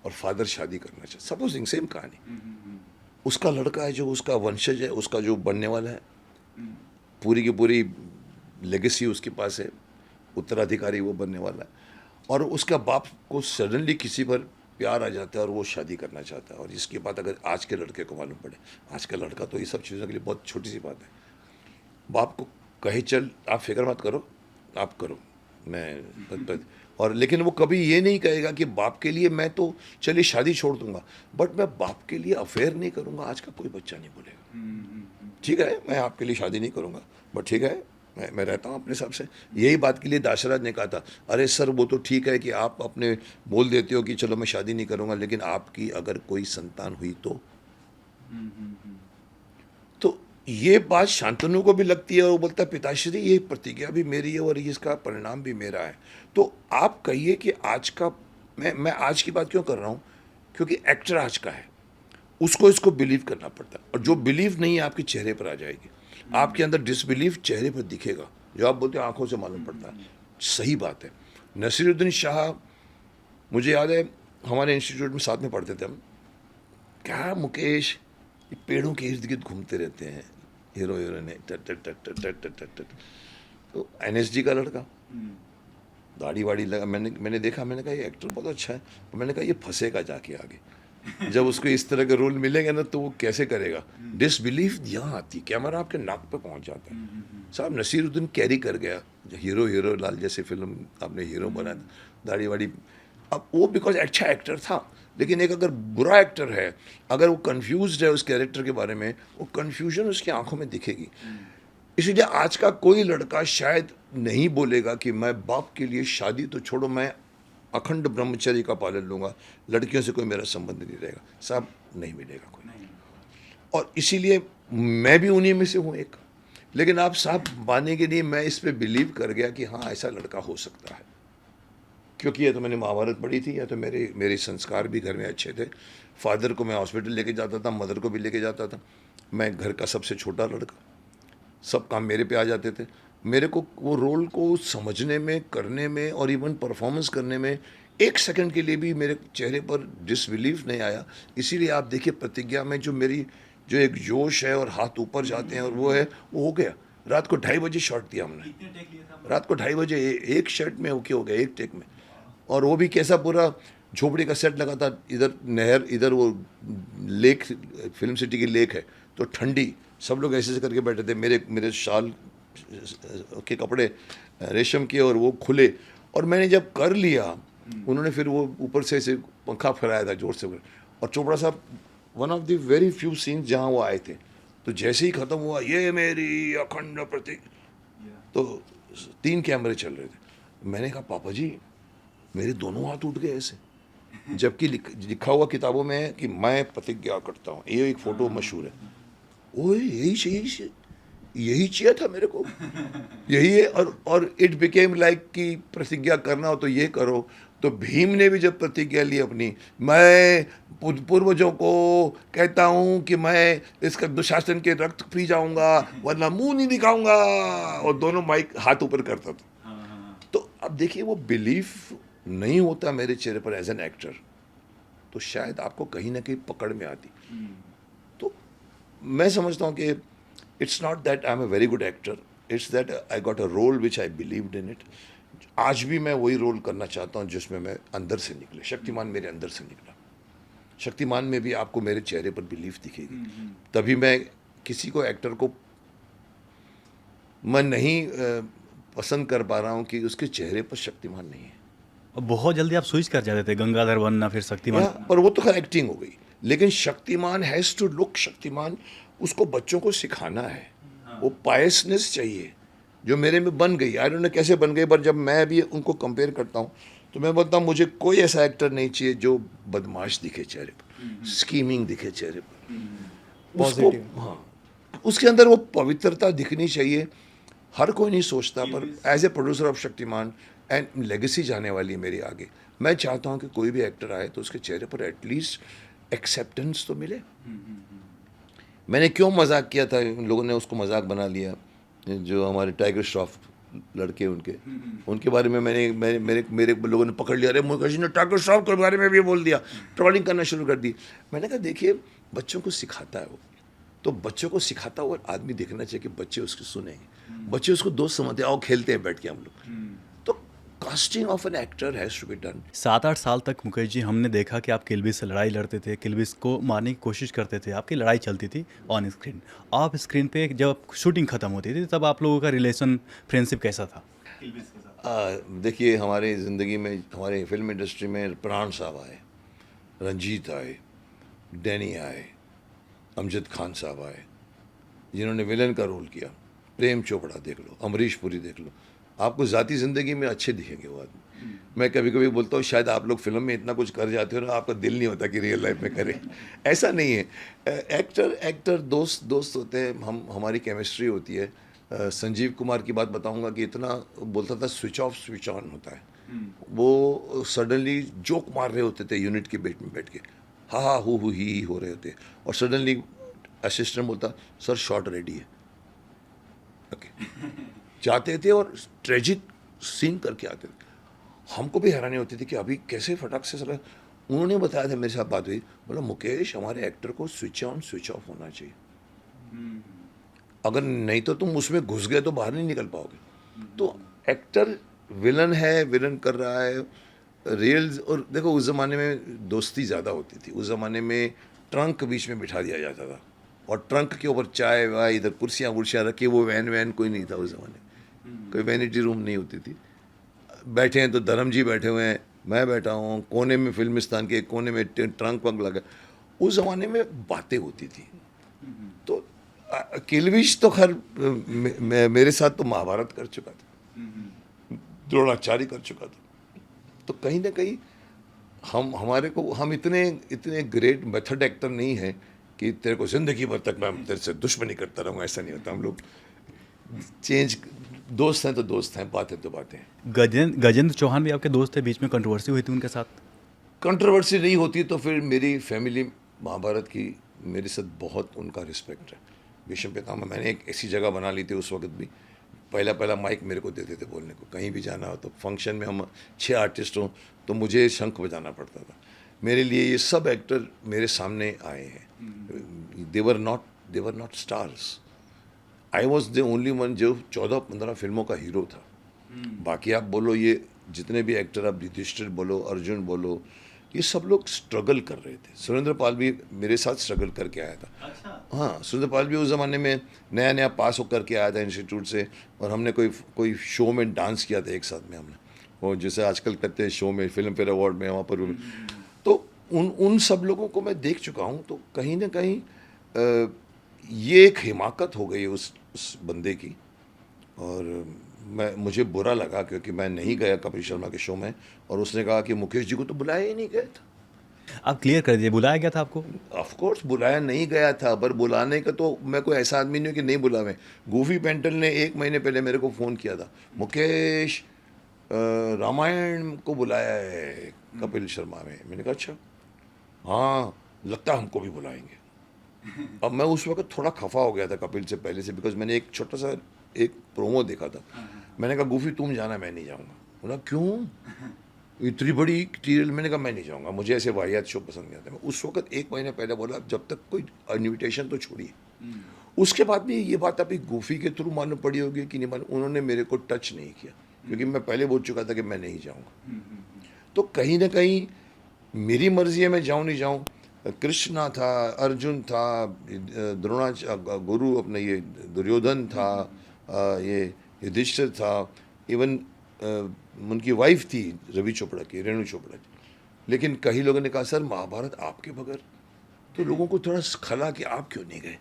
और फादर शादी करना चाहता, सपोजिंग सेम कहानी, उसका लड़का है जो उसका वंशज है, उसका जो बनने वाला है, पूरी की पूरी लेगेसी उसके पास है, उत्तराधिकारी वो बनने वाला है, और उसका बाप को सडनली किसी पर प्यार आ जाता है और वो शादी करना चाहता है। और इसकी बात अगर आज के लड़के को मालूम पड़े, आज का लड़का तो ये सब चीज़ों के लिए बहुत छोटी सी बात है, बाप को कहे चल आप फिक्र मत करो, आप करो, मैं और लेकिन वो कभी ये नहीं कहेगा कि बाप के लिए मैं तो चलिए शादी छोड़ दूंगा, बट मैं बाप के लिए अफेयर नहीं करूंगा। आज का कोई बच्चा नहीं बोलेगा ठीक है मैं आपके लिए शादी नहीं करूंगा, बट ठीक है मैं रहता हूँ अपने हिसाब से। यही बात के लिए दाशराज ने कहा था, अरे सर वो तो ठीक है कि आप अपने बोल देते हो कि चलो मैं शादी नहीं करूंगा, लेकिन आपकी अगर कोई संतान हुई तो ये बात शांतनु को भी लगती है, और वो बोलता है पिताश्री ये प्रतिज्ञा भी मेरी है और इसका परिणाम भी मेरा है। तो आप कहिए कि आज का मैं आज की बात क्यों कर रहा हूँ, क्योंकि एक्टर आज का है, उसको इसको बिलीव करना पड़ता है, और जो बिलीव नहीं है आपके चेहरे पर आ जाएगी, आपके अंदर डिसबिलीव चेहरे पर दिखेगा, जो आप बोलते हैं आंखों से मालूम पड़ता है। सही बात है। नसीरुद्दीन शाह, मुझे याद है हमारे इंस्टीट्यूट में साथ में पढ़ते थे हम, क्या मुकेश, ये पेड़ों के इर्द गिर्द घूमते रहते हैं हीरो हीरोइन है, टट टट टट टट टट टट टट टट। तो एनएसजी का लड़का, दाढ़ी वाड़ी लगा, मैंने देखा, मैंने कहा ये एक्टर बहुत अच्छा है, तो मैंने कहा ये फंसेगा जाके आगे, जब उसको इस तरह के रोल मिलेंगे ना तो वो कैसे करेगा। डिसबिलीफ यहाँ आती, कैमरा आपके नाक पे पहुंच जाता है। साहब नसीरुद्दीन कैरी कर गया, हीरो लाल जैसे फिल्म आपने हीरो बनाया, दाढ़ी वाड़ी। अब वो बिकॉज अच्छा एक्टर था, लेकिन एक अगर बुरा एक्टर है, अगर वो कंफ्यूज्ड है उस कैरेक्टर के बारे में, वो कंफ्यूजन उसकी आंखों में दिखेगी। इसीलिए आज का कोई लड़का शायद नहीं बोलेगा कि मैं बाप के लिए शादी तो छोड़ो, मैं अखंड ब्रह्मचर्य का पालन लूँगा, लड़कियों से कोई मेरा संबंध नहीं रहेगा। साहब नहीं मिलेगा कोई। और इसीलिए मैं भी उन्हीं में से हूँ एक। लेकिन आप साहब मानने के लिए मैं इस पे बिलीव कर गया कि हाँ ऐसा लड़का हो सकता है, क्योंकि या तो मैंने महाभारत पढ़ी थी, या तो मेरे संस्कार भी घर में अच्छे थे। फादर को मैं हॉस्पिटल लेके जाता था, मदर को भी लेके जाता था। मैं घर का सबसे छोटा लड़का, सब काम मेरे पे आ जाते थे। मेरे को वो रोल को समझने में, करने में और इवन परफॉर्मेंस करने में एक सेकंड के लिए भी मेरे चेहरे पर डिसबिलीफ नहीं आया। इसीलिए आप देखिए प्रतिज्ञा में जो एक जोश है और हाथ ऊपर जाते हैं, और वो है, वो हो गया। रात को 2:30 बजे शॉट दिया हमने, रात को 2:30 बजे एक शर्ट में ओके हो गया, एक टेक में। और वो भी कैसा, पूरा झोपड़ी का सेट लगा था, इधर नहर, इधर वो लेक, फिल्म सिटी की लेक है, तो ठंडी, सब लोग ऐसे करके बैठे थे। मेरे शाल के कपड़े रेशम के और वो खुले, और मैंने जब कर लिया, उन्होंने फिर वो ऊपर से ऐसे पंखा फैलाया था जोर से। और चोपड़ा साहब one of the very few scenes जहाँ वो आए थे, तो जैसे ही ख़त्म हुआ, ये मेरी अखंड प्रतीक, तो 3 कैमरे चल रहे थे। मैंने कहा पापा जी मेरे दोनों हाथ उठ गए ऐसे, जबकि लिखा हुआ किताबों में है कि मैं प्रतिज्ञा करता हूँ। ये एक फ़ोटो मशहूर है। ओए यही चाहिए था मेरे को, यही है। और इट बिकेम लाइक कि प्रतिज्ञा करना हो तो ये करो। तो भीम ने भी जब प्रतिज्ञा ली अपनी, मैं पूर्वजों को कहता हूँ कि मैं इसका दुशासन के रक्त पी जाऊंगा वरना मुंह नहीं दिखाऊंगा, और दोनों माइक हाथ ऊपर करता था। तो अब देखिए वो बिलीफ नहीं होता मेरे चेहरे पर एज एन एक्टर, तो शायद आपको कहीं ना कहीं पकड़ में आती। तो मैं समझता हूँ कि it's not that I am a very good actor, it's that I got a role which I believed in it. आज भी मैं वही रोल करना चाहता हूँ जिसमें मैं अंदर से निकले। शक्तिमान मेरे अंदर से निकला। शक्तिमान में भी आपको मेरे चेहरे पर बिलीफ दिखेगी, तभी मैं किसी को, एक्टर को मैं नहीं पसंद कर पा रहा हूँ कि उसके चेहरे पर शक्तिमान नहीं है। बहुत जल्दी आप स्विच कर जाते थे, गंगाधर बनना फिर शक्तिमान। पर वो तो खैर एक्टिंग हो गई, लेकिन Shaktimaan has to look Shaktimaan. उसको बच्चों को सिखाना है, वो पायसनेस चाहिए जो मेरे में बन गई। आई डोंट नो कैसे बन गई, पर जब मैं भी उनको कंपेयर करता हूँ तो मैं बोलता हूँ मुझे कोई ऐसा एक्टर नहीं चाहिए जो बदमाश दिखे चेहरे पर, स्कीमिंग दिखे चेहरे पर। उसको, हाँ, उसके अंदर वो पवित्रता दिखनी चाहिए। हर कोई नहीं सोचता, पर as a producer of Shaktimaan and legacy जाने वाली है मेरी आगे, मैं चाहता हूँ कि कोई भी एक्टर आए तो उसके चेहरे पर एटलीस्ट एक्सेप्टेंस तो मिले। मैंने क्यों मजाक किया था, उन लोगों ने उसको मजाक बना लिया, जो हमारे टाइगर श्रॉफ लड़के, उनके बारे में मेरे लोगों ने पकड़ लिया, अरे मुकेश ने टाइगर श्रॉफ के बारे में भी बोल दिया, ट्रोलिंग करना शुरू कर दी। मैंने कहा देखिए बच्चों को सिखाता है वो, तो बच्चों को सिखाता हुआ आदमी देखना चाहिए कि बच्चे उसको सुनेंगे, बच्चे उसको दोस्त समझते हैं, आओ खेलते हैं बैठ के हम लोग। तो casting of an actor has to be done. 7-8 साल तक मुकेश जी हमने देखा कि आप किलबिस से लड़ाई लड़ते थे, किलबिस को मारने की कोशिश करते थे, आपकी लड़ाई चलती थी ऑन स्क्रीन। आप स्क्रीन पे जब शूटिंग खत्म होती थी तब आप लोगों का रिलेशन, फ्रेंडशिप कैसा था किलबिस के साथ? देखिए हमारी ज़िंदगी में, हमारे फिल्म इंडस्ट्री में प्राण साहब आए, रंजीत आए, डैनी आए, अमजद खान साहब आए, जिन्होंने विलन का रोल किया, प्रेम चोपड़ा देख लो, अमरीश पुरी देख लो। आपको ज़ाती ज़िंदगी में अच्छे दिखेंगे वो आदमी। मैं कभी कभी बोलता हूँ शायद आप लोग फिल्म में इतना कुछ कर जाते हो ना, आपका दिल नहीं होता कि रियल लाइफ में करें। ऐसा नहीं है। एक्टर दोस्त होते हैं, हमारी केमिस्ट्री होती है। संजीव कुमार की बात बताऊंगा कि इतना बोलता था स्विच ऑफ स्विच ऑन होता है। वो सडनली जोक मार रहे होते थे यूनिट के बेट में बैठ के, हा हा हु ही हो रहे होते, और सडनली असिस्टेंट बोलता सर शॉट रेडी है, ओके जाते थे और ट्रेजिक सीन करके आते थे। हमको भी हैरानी होती थी कि अभी कैसे फटाक से सर उन्होंने बताया था, मेरे साथ बात हुई, बोला मुकेश हमारे एक्टर को स्विच ऑन स्विच ऑफ होना चाहिए, अगर नहीं तो तुम उसमें घुस गए तो बाहर नहीं निकल पाओगे। तो एक्टर विलन है, विलन कर रहा है रियल। और देखो उस ज़माने में दोस्ती ज़्यादा होती थी, उस ज़माने में ट्रंक बीच में बिठा दिया जाता था और ट्रंक के ऊपर चाय वाय, इधर कुर्सियाँ वुर्सियाँ रखी, वो वैन वैन कोई नहीं था उस ज़माने में, कोई वैनिटी रूम नहीं होती थी। बैठे हैं तो धर्म जी बैठे हुए हैं, मैं बैठा हूँ कोने में, फिल्मिस्तान के कोने में ट्रंक वंक लगा। उस ज़माने में बातें होती थी। तो किलविश तो खैर मेरे साथ तो महाभारत कर चुका था, द्रोणाचार्य कर चुका था। तो कहीं ना कहीं हम इतने ग्रेट मेथड एक्टर नहीं है कि तेरे को जिंदगी भर तक मैं तेरे से दुश्मनी करता रहूँगा, ऐसा नहीं होता। हम लोग चेंज, दोस्त हैं तो दोस्त हैं, बातें तो बातें हैं। गजेंद्र चौहान भी आपके दोस्त थे, बीच में कंट्रोवर्सी हुई थी उनके साथ? कंट्रोवर्सी नहीं होती तो फिर मेरी फैमिली महाभारत की मेरे साथ बहुत उनका रिस्पेक्ट है। भीष्म पितामह मैंने एक ऐसी जगह बना ली थी उस वक्त भी, पहला माइक मेरे को देते थे बोलने को, कहीं भी जाना हो तो फंक्शन में हम 6 आर्टिस्ट हों तो मुझे शंख बजाना पड़ता था। मेरे लिए ये सब एक्टर मेरे सामने आए हैं, they were not stars, I was the only one जो 14-15 फिल्मों का हीरो था। बाकी आप बोलो ये जितने भी एक्टर, आप युधिष्ठिर बोलो, अर्जुन बोलो, ये सब लोग स्ट्रगल कर रहे थे। सुरेंद्र पाल भी मेरे साथ स्ट्रगल करके आया था। अच्छा। हाँ, सुरेंद्र पाल भी उस ज़माने में नया पास होकर के आया था इंस्टीट्यूट से, और हमने कोई शो में डांस किया था एक साथ में हमने, और जैसे आजकल करते हैं शो में, फिल्म फेयर अवार्ड में, वहाँ पर तो उन सब लोगों को मैं देख चुका हूँ। तो कहीं ना कहीं ये एक हिमाकत हो गई उस बंदे की, और मुझे बुरा लगा क्योंकि मैं नहीं गया कपिल शर्मा के शो में, और उसने कहा कि मुकेश जी को तो बुलाया ही नहीं गया था। आप क्लियर कर दीजिए, बुलाया गया था आपको? ऑफ कोर्स बुलाया नहीं गया था, पर बुलाने का तो मैं कोई ऐसा आदमी नहीं हूँ कि नहीं बुलावे। गूफी पेंटल ने 1 महीने पहले मेरे को फ़ोन किया था, मुकेश रामायण को बुलाया है कपिल शर्मा में। मैंने कहा अच्छा, हाँ लगता है हमको भी बुलाएंगे। अब मैं उस वक्त थोड़ा खफा हो गया था कपिल से पहले से, बिकॉज मैंने एक छोटा सा एक प्रोमो देखा था। मैंने कहा गूफी तुम जाना, मैं नहीं जाऊँगा। बोला क्यों, इतनी बड़ी टीरियल? मैंने कहा मैं नहीं जाऊँगा, मुझे ऐसे वाहियात शो पसंद नहीं आते। मैं उस वक्त 1 महीने पहले बोला जब तक कोई इन्विटेशन तो छोड़िए। उसके बाद भी ये बात अभी गूफी के थ्रू मालूम पड़ी होगी कि नहीं मालूम, उन्होंने मेरे को टच नहीं किया क्योंकि मैं पहले बोल चुका था कि मैं नहीं जाऊँगा। तो कहीं ना कहीं मेरी मर्जी है मैं जाऊँ नहीं जाऊँ। कृष्णा था, अर्जुन था, द्रोणाचार्य गुरु अपने ये दुर्योधन था, ये युधिष्ठिर था, इवन उनकी वाइफ थी रवि चोपड़ा की, रेणु चोपड़ा की। लेकिन कई लोगों ने कहा सर महाभारत आपके बगैर, तो लोगों को थोड़ा खला कि आप क्यों नहीं गए।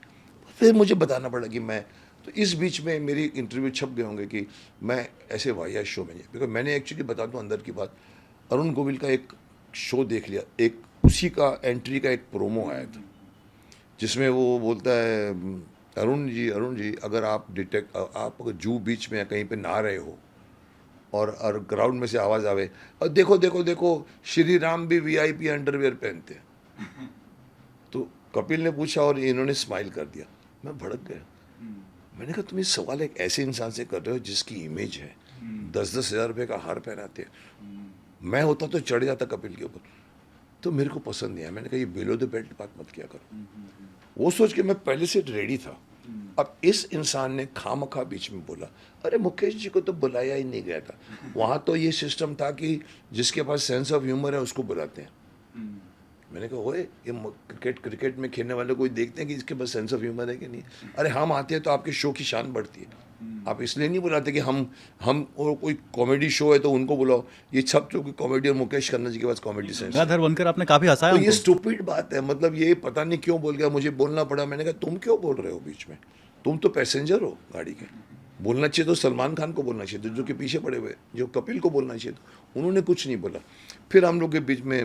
फिर मुझे बताना पड़ा कि मैं, तो इस बीच में मेरी इंटरव्यू छप गए होंगे कि मैं ऐसे वाहियात शो में नहीं, बिकॉज मैंने एक्चुअली बता दूँ अंदर की बात, अरुण गोविल का एक शो देख लिया, एक उसी का एंट्री का एक प्रोमो आया था जिसमें वो बोलता है अरुण जी अगर आप अगर जू बीच में कहीं पे नहा रहे हो और ग्राउंड में से आवाज़ आवे और देखो श्री राम भी वीआईपी अंडरवेयर पहनते हैं। तो कपिल ने पूछा और इन्होंने स्माइल कर दिया। मैं भड़क गया। मैंने कहा तुम ये सवाल एक ऐसे इंसान से कर रहे हो जिसकी इमेज है, 10-10 हज़ार रुपये का हार पहनाते हैं। मैं होता तो चढ़ जाता कपिल के ऊपर, तो मेरे को पसंद नहीं आया। मैंने कहा ये बिलो द बेल्ट बात मत किया करो। वो सोच के मैं पहले से रेडी था। अब इस इंसान ने खामखा बीच में बोला, अरे मुकेश जी को तो बुलाया ही नहीं गया था। वहाँ तो ये सिस्टम था कि जिसके पास सेंस ऑफ ह्यूमर है उसको बुलाते हैं। मैंने कहा ओए ये क्रिकेट में खेलने वाले कोई देखते हैं कि इसके पास सेंस ऑफ ह्यूमर है कि नहीं। अरे हम आते हैं तो आपके शो की शान बढ़ती है। आप इसलिए नहीं बुलाते कि हम और कोई कॉमेडी शो है तो उनको बुलाओ। ये सब जो कॉमेडी और मुकेश खन्ना जी के पास कॉमेडी सेंस। गंगाधर बनकर आपने काफ़ी हंसाया तो ये उनको। स्टूपिड बात है, मतलब ये पता नहीं क्यों बोल गया, मुझे बोलना पड़ा। मैंने कहा तुम क्यों बोल रहे हो बीच में, तुम तो पैसेंजर हो गाड़ी के। बोलना चाहिए तो सलमान खान को बोलना चाहिए था जो कि पीछे पड़े हुए, जो कपिल को बोलना चाहिए था। उन्होंने कुछ नहीं बोला। फिर हम लोग के बीच में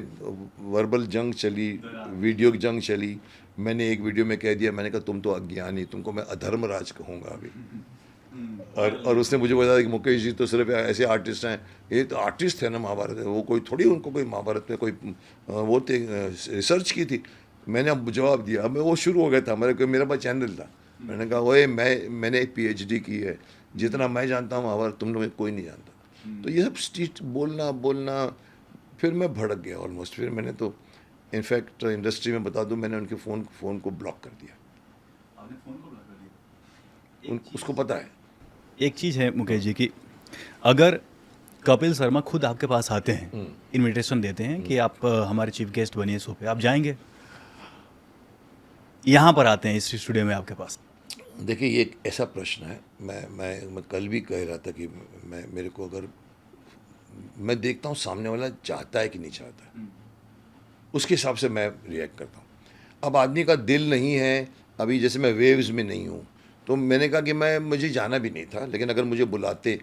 वर्बल जंग चली, वीडियो जंग चली। मैंने एक वीडियो में कह दिया, मैंने कहा तुम तो अज्ञानी, तुमको मैं अधर्मराज कहूँगा अभी। और उसने मुझे बताया कि मुकेश जी तो सिर्फ ऐसे आर्टिस्ट हैं। ये तो आर्टिस्ट है ना महाभारत है, वो कोई थोड़ी उनको कोई महाभारत में कोई वो रिसर्च की थी। मैंने अब जवाब दिया। अब वो शुरू हो गया था, मेरा पास चैनल था। मैंने कहा ओए मैंने एक PhD की है, जितना मैं जानता हूँ महाभारत तुम लोग कोई नहीं जानता। तो ये सब स्ट्रीट बोलना फिर मैं भड़क गया ऑलमोस्ट। फिर मैंने तो इनफैक्ट इंडस्ट्री में बता दूं, मैंने उनके फ़ोन को ब्लॉक कर दिया। आपने फ़ोन को ब्लॉक कर दिया? उसको पता है। एक चीज़ है मुकेश जी की, अगर कपिल शर्मा खुद आपके पास आते हैं, इनविटेशन देते हैं कि आप हमारे चीफ गेस्ट बनिए शो पे, आप जाएंगे? यहाँ पर आते हैं इस स्टूडियो में आपके पास। देखिए, ये एक ऐसा प्रश्न है, मैं कल भी कह रहा था कि मेरे को अगर मैं देखता हूँ सामने वाला चाहता है कि नहीं चाहता है, उसके हिसाब से मैं रिएक्ट करता हूँ। अब आदमी का दिल नहीं है, अभी जैसे मैं वेव्स में नहीं हूँ, तो मैंने कहा कि मुझे जाना भी नहीं था, लेकिन अगर मुझे बुलाते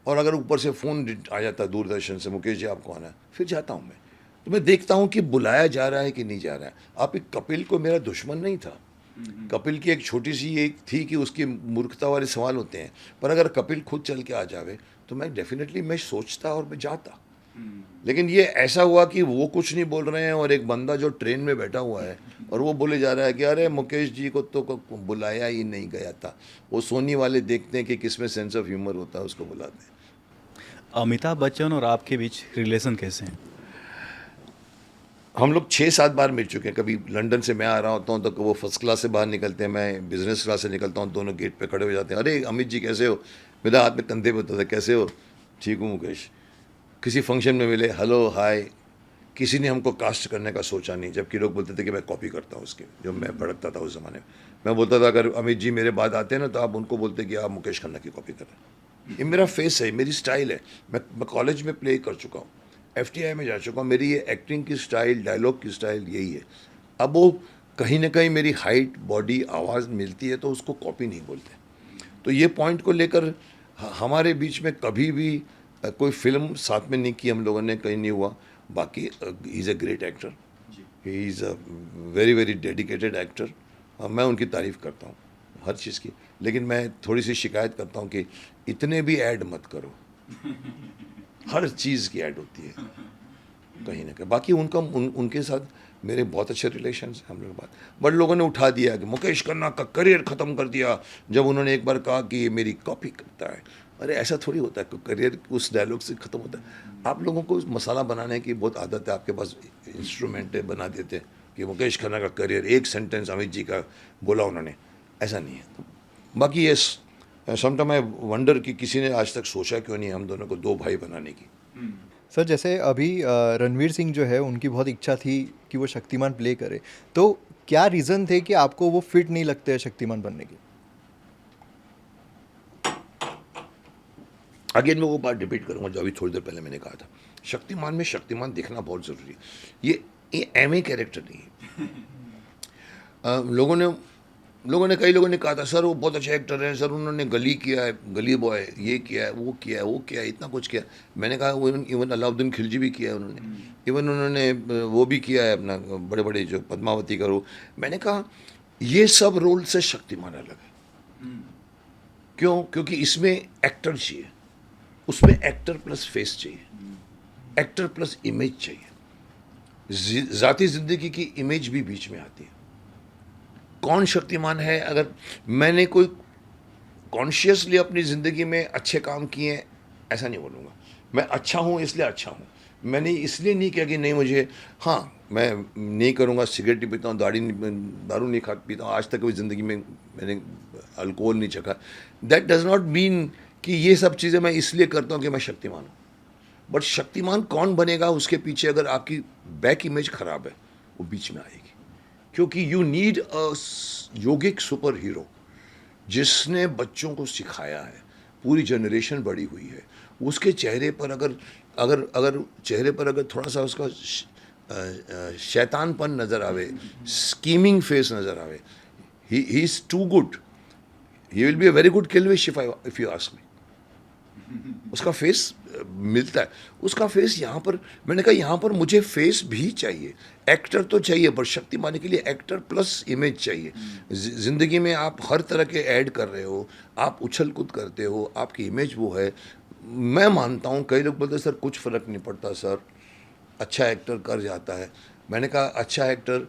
और अगर ऊपर से फ़ोन आ जाता दूरदर्शन से, मुकेश जी आपको आना है, फिर जाता हूँ मैं। तो मैं देखता हूँ कि बुलाया जा रहा है कि नहीं जा रहा है। आप एक कपिल को मेरा दुश्मन नहीं था, कपिल की एक छोटी सी एक थी कि उसकी मूर्खता वाले सवाल होते हैं, पर अगर कपिल खुद चल के आ जावे तो मैं डेफिनेटली मैं सोचता और मैं जाता। लेकिन ये ऐसा हुआ कि वो कुछ नहीं बोल रहे हैं और एक बंदा जो ट्रेन में बैठा हुआ है और वो बोले जा रहा है कि अरे मुकेश जी को तो बुलाया ही नहीं गया था। वो सोनी वाले देखते हैं कि किसमें सेंस ऑफ ह्यूमर होता है, उसको बुलाते हैं। अमिताभ बच्चन और आपके बीच रिलेशन कैसे हैं? हम लोग 6-7 बार मिल चुके हैं। कभी लंदन से मैं आ रहा होता हूँ तो वो फर्स्ट क्लास से बाहर निकलते हैं, मैं बिजनेस क्लास से निकलता हूँ, दोनों गेट पे खड़े हो जाते हैं। अरे अमित जी कैसे हो, मेरा हाथ में कंधे पे होता था, कैसे हो, ठीक हूँ मुकेश। किसी फंक्शन में मिले, हेलो हाय। किसी ने हमको कास्ट करने का सोचा नहीं, जबकि लोग बोलते थे कि मैं कॉपी करता हूँ उसके, जो मैं भड़कता था उस ज़माने में। मैं बोलता था अगर अमित जी मेरे बाद आते हैं ना तो आप उनको बोलते कि आप मुकेश खन्ना की कॉपी कर रहे हैं। ये मेरा फेस है, मेरी स्टाइल है। मैं कॉलेज में प्ले कर चुका हूँ, FTI में जा चुका हूँ। मेरी ये एक्टिंग की स्टाइल, डायलॉग की स्टाइल यही है। अब वो कहीं ना कहीं मेरी हाइट, बॉडी, आवाज़ मिलती है तो उसको कॉपी नहीं बोलते। तो ये पॉइंट को लेकर हमारे बीच में कभी भी कोई फिल्म साथ में नहीं की हम लोगों ने, कहीं नहीं हुआ। बाकी he is a great actor, he is a very very dedicated actor. मैं उनकी तारीफ़ करता हूँ हर चीज़ की, लेकिन मैं थोड़ी सी शिकायत करता हूँ कि इतने भी ऐड मत करो। हर चीज़ की ऐड होती है कहीं ना कहीं। बाकी उनके साथ मेरे बहुत अच्छे रिलेशंस हैं हम लोग। बात बट लोगों ने उठा दिया कि मुकेश खन्ना का करियर ख़त्म कर दिया जब उन्होंने एक बार कहा कि ये मेरी कॉपी करता है। अरे ऐसा थोड़ी होता है, करियर उस डायलॉग से ख़त्म होता है। आप लोगों को मसाला बनाने की बहुत आदत है, आपके पास इंस्ट्रूमेंट है, बना देते हैं कि मुकेश खन्ना का करियर, एक सेंटेंस अमित जी का बोला उन्होंने, ऐसा नहीं है। तो बाकी ये समटाइम आई वंडर कि किसी ने आज तक सोचा क्यों नहीं हम दोनों को दो भाई बनाने की। सर जैसे अभी रणवीर सिंह जो है उनकी बहुत इच्छा थी कि वो शक्तिमान प्ले करे, तो क्या रीज़न थे कि आपको वो फिट नहीं लगते हैं शक्तिमान बनने की? अगेन मैं वो बात रिपीट करूंगा जो अभी थोड़ी देर पहले मैंने कहा था। शक्तिमान में शक्तिमान दिखना बहुत ज़रूरी है। ये एम कैरेक्टर नहीं है। लोगों ने कई लोगों ने कहा था सर वो बहुत अच्छे एक्टर हैं सर, उन्होंने गली किया है, गली बॉय, ये किया है, वो किया है, वो किया है, इतना कुछ किया। मैंने कहा इवन अलाउद्दीन खिलजी भी किया है उन्होंने, इवन उन्होंने वो भी किया है अपना बड़े बड़े जो पद्मावती का रोल। मैंने कहा ये सब रोल से शक्तिमान अलग है। क्यों? क्योंकि इसमें एक्टर चाहिए, उसमें एक्टर प्लस फेस चाहिए, एक्टर प्लस इमेज चाहिए, ज़ाती ज़िंदगी की इमेज भी बीच में आती है। कौन शक्तिमान है? अगर मैंने कोई कॉन्शियसली अपनी ज़िंदगी में अच्छे काम किए हैं ऐसा नहीं बोलूँगा। मैं अच्छा हूँ इसलिए अच्छा हूँ, मैंने इसलिए नहीं किया कि नहीं मुझे, हाँ मैं नहीं करूँगा, सिगरेट नहीं पीता हूँ, दारू नहीं खा पीता हूँ, आज तक कभी ज़िंदगी में मैंने अल्कोहल नहीं चखा। दैट डज़ नॉट मीन कि ये सब चीज़ें मैं इसलिए करता हूँ कि मैं शक्तिमान हूँ। बट शक्तिमान कौन बनेगा उसके पीछे अगर आपकी बैक इमेज खराब है वो बीच में आएगी। क्योंकि you need a yogic super hero जिसने बच्चों को सिखाया है, पूरी जनरेशन बड़ी हुई है, उसके चेहरे पर अगर अगर अगर चेहरे पर अगर थोड़ा सा उसका शैतानपन नज़र आवे, स्कीमिंग फेस नज़र आवे, he is too good, he will be a very good Kilvish if you ask me. उसका फेस मिलता है, उसका फेस यहाँ पर। मैंने कहा यहाँ पर मुझे फेस भी चाहिए, एक्टर तो चाहिए, पर शक्तिमान के लिए एक्टर प्लस इमेज चाहिए। ज़िंदगी में आप हर तरह के ऐड कर रहे हो, आप उछल कूद करते हो, आपकी इमेज वो है। मैं मानता हूँ, कई लोग बोलते हैं सर कुछ फ़र्क नहीं पड़ता सर, अच्छा एक्टर कर जाता है। मैंने कहा अच्छा एक्टर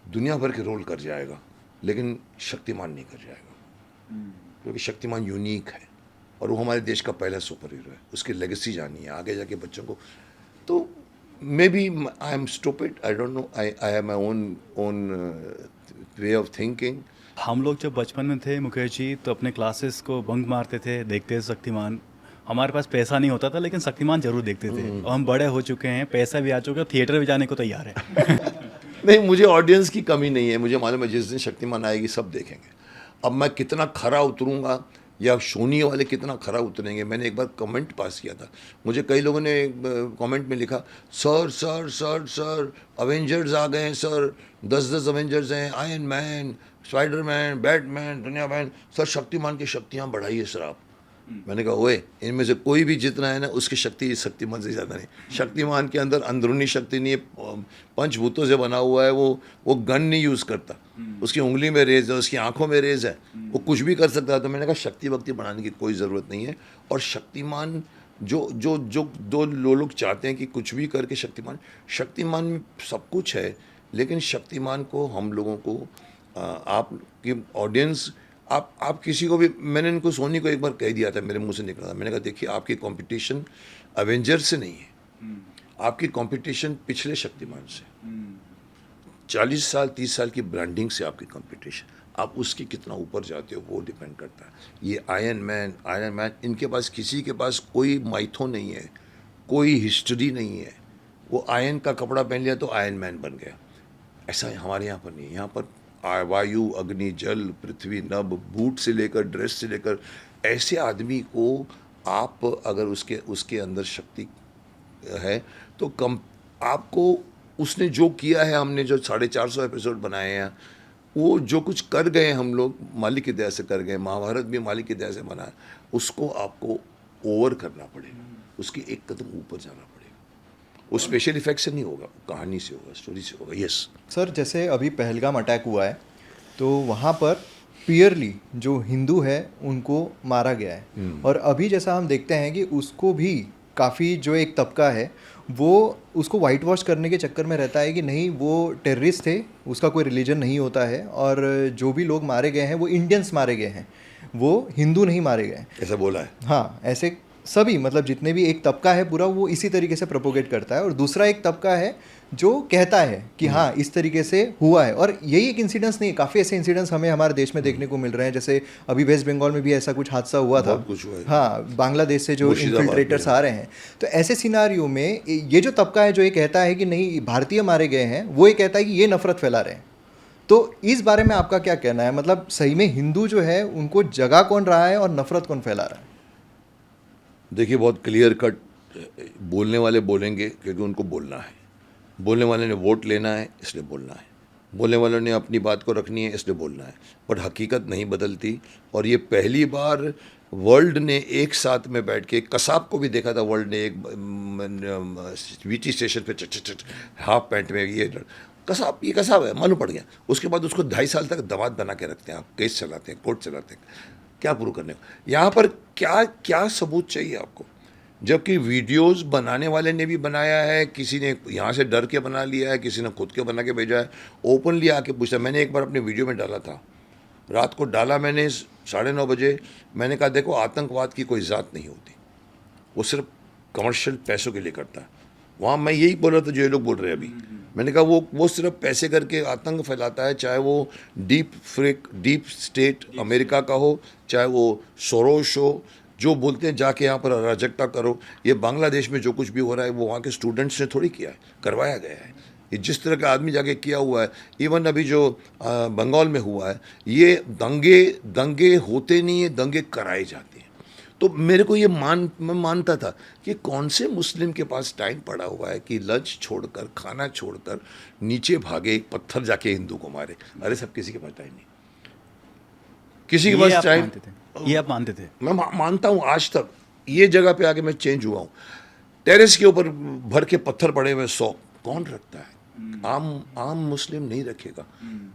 दुनिया भर के रोल कर जाएगा लेकिन शक्तिमान नहीं कर जाएगा, क्योंकि शक्तिमान यूनिक है और वो हमारे देश का पहला सुपर हीरो है। उसकी लेगेसी जानी है आगे जाके बच्चों को। तो maybe I am stupid. I don't know. I have my own way of thinking. हम लोग जब बचपन में थे मुकेश जी तो अपने क्लासेस को बंक मारते थे, देखते थे शक्तिमान। हमारे पास पैसा नहीं होता था लेकिन शक्तिमान जरूर देखते थे। और हम बड़े हो चुके हैं, पैसा भी आ चुका है, थिएटर भी जाने को तैयार है। नहीं, मुझे ऑडियंस की कमी नहीं है। मुझे मालूम है जिस दिन शक्तिमान आएगी सब देखेंगे। अब मैं कितना खरा उतरूंगा या सोनी वाले कितना खरा उतरेंगे। मैंने एक बार कमेंट पास किया था, मुझे कई लोगों ने कमेंट में लिखा, sir sir sir sir Avengers आ गए हैं सर, 10 अवेंजर्स हैं, आयरन मैन, स्पाइडरमैन, बैटमैन, दुनिया मैन, सर शक्तिमान की शक्तियाँ बढ़ाइए सर आप। मैंने कहा ओए, इनमें से कोई भी जितना है ना उसकी शक्ति इस शक्तिमान से ज़्यादा नहीं। शक्तिमान के अंदर अंदरूनी शक्ति नहीं है, पंचभूतों से बना हुआ है। वो गन नहीं यूज़ करता, उसकी उंगली में रेज है, उसकी आंखों में रेज है, वो कुछ भी कर सकता है। तो मैंने कहा शक्ति वक्ति बढ़ाने की कोई ज़रूरत नहीं है। और शक्तिमान जो जो जो दो लोग चाहते हैं कि कुछ भी करके शक्तिमान में सब कुछ है, लेकिन शक्तिमान को हम लोगों को आपकी ऑडियंस, आप किसी को भी, मैंने इनको सोनी को एक बार कह दिया था, मेरे मुंह से निकला था। मैंने कहा देखिए आपकी कंपटीशन अवेंजर से नहीं है, आपकी कंपटीशन पिछले शक्तिमान से, 40 साल 30 साल की ब्रांडिंग से आपकी कंपटीशन। आप उसके कितना ऊपर जाते हो वो डिपेंड करता है। ये आयरन मैन इनके पास, किसी के पास कोई माइथो नहीं है, कोई हिस्ट्री नहीं है। वो आयरन का कपड़ा पहन लिया तो आयरन मैन बन गया। ऐसा हमारे यहाँ पर नहीं है। यहाँ पर वायु, अग्नि, जल, पृथ्वी, नभ, बूट से लेकर ड्रेस से लेकर, ऐसे आदमी को आप अगर उसके अंदर शक्ति है तो कम आपको, उसने जो किया है, हमने जो 450 एपिसोड बनाए हैं, वो जो कुछ कर गए हम लोग मालिक की दया से कर गए, महाभारत भी मालिक की दया से बना है, उसको आपको ओवर करना पड़ेगा, उसकी एक कदम ऊपर जाना पड़ेगा। वो स्पेशल इफेक्ट से नहीं होगा, कहानी से होगा, स्टोरी से होगा। यस सर, जैसे अभी पहलगाम अटैक हुआ है तो वहाँ पर पियरली जो हिंदू है उनको मारा गया है, और अभी जैसा हम देखते हैं कि उसको भी काफ़ी जो एक तबका है वो उसको वाइट वॉश करने के चक्कर में रहता है कि नहीं वो टेररिस्ट थे, उसका कोई रिलीजन नहीं होता है, और जो भी लोग मारे गए हैं वो इंडियंस मारे गए हैं, वो हिंदू नहीं मारे गए। ऐसा बोला है। हाँ, ऐसे सभी मतलब जितने भी एक तबका है पूरा वो इसी तरीके से प्रोपोगेट करता है, और दूसरा एक तबका है जो कहता है कि हाँ इस तरीके से हुआ है। और यही एक इंसिडेंस नहीं है, काफ़ी ऐसे इंसिडेंट्स हमें हमारे देश में देखने को मिल रहे हैं। जैसे अभी वेस्ट बंगाल में भी ऐसा कुछ हादसा हुआ था, बहुत कुछ हुआ है। हाँ, बांग्लादेश से जो मुर्शिदाबाद इन्फिल्ट्रेटर्स में। आ रहे हैं। तो ऐसे सिनारियो में ये जो तबका है जो ये कहता है कि नहीं भारतीय मारे गए हैं, वो ये कहता है कि ये नफरत फैला रहे हैं। तो इस बारे में आपका क्या कहना है? मतलब सही में हिंदू जो है उनको जगा कौन रहा है और नफरत कौन फैला रहा है? देखिए, बहुत क्लियर कट बोलने वाले बोलेंगे क्योंकि उनको बोलना है, बोलने वाले ने वोट लेना है इसलिए बोलना है, बोलने वालों ने अपनी बात को रखनी है इसलिए बोलना है। बट हकीकत नहीं बदलती। और ये पहली बार वर्ल्ड ने एक साथ में बैठ के, कसाब को भी देखा था वर्ल्ड ने, एक वीटी स्टेशन पे चट हाफ पैंट में, ये कसाब है, मालूम पड़ गया। उसके बाद उसको 2.5 साल तक दमाद बना के रखते हैं, आप केस चलाते हैं, कोर्ट चलाते हैं, क्या प्रूव करने को? यहाँ पर क्या क्या सबूत चाहिए आपको? जबकि वीडियोस बनाने वाले ने भी बनाया है, किसी ने यहाँ से डर के बना लिया है, किसी ने खुद के बना के भेजा है, ओपनली आके पूछा। मैंने एक बार अपने वीडियो में डाला था, रात को डाला मैंने 9:30 बजे। मैंने कहा देखो, आतंकवाद की कोई ज़ात नहीं होती, वो सिर्फ कमर्शियल पैसों के लिए करता है। वहाँ मैं यही बोल रहा था जो ये लोग बोल रहे हैं अभी। मैंने कहा वो सिर्फ पैसे करके आतंक फैलाता है, चाहे वो डीप स्टेट अमेरिका का हो, चाहे वो सोरोश हो, जो बोलते हैं जाके यहाँ पर अराजकता करो। ये बांग्लादेश में जो कुछ भी हो रहा है वो वहाँ के स्टूडेंट्स ने थोड़ी किया है, करवाया गया है। ये जिस तरह का आदमी जाके किया हुआ है, इवन अभी जो बंगाल में हुआ है, ये दंगे होते नहीं है, दंगे कराए जाते हैं। तो मेरे को ये मैं मानता था कि कौन से मुस्लिम के पास टाइम पड़ा हुआ है कि लंच छोड़कर, खाना छोड़कर नीचे भागे, एक पत्थर जाके हिंदू को मारे। अरे सब किसी के पास टाइम नहीं, किसी के पास टाइम। ये आप मानते थे? मैं मानता हूँ। आज तक ये जगह पे आके मैं चेंज हुआ हूँ। टेरेस के ऊपर भर के पत्थर पड़े हुए 100 कौन रखता है? आम मुस्लिम नहीं रखेगा,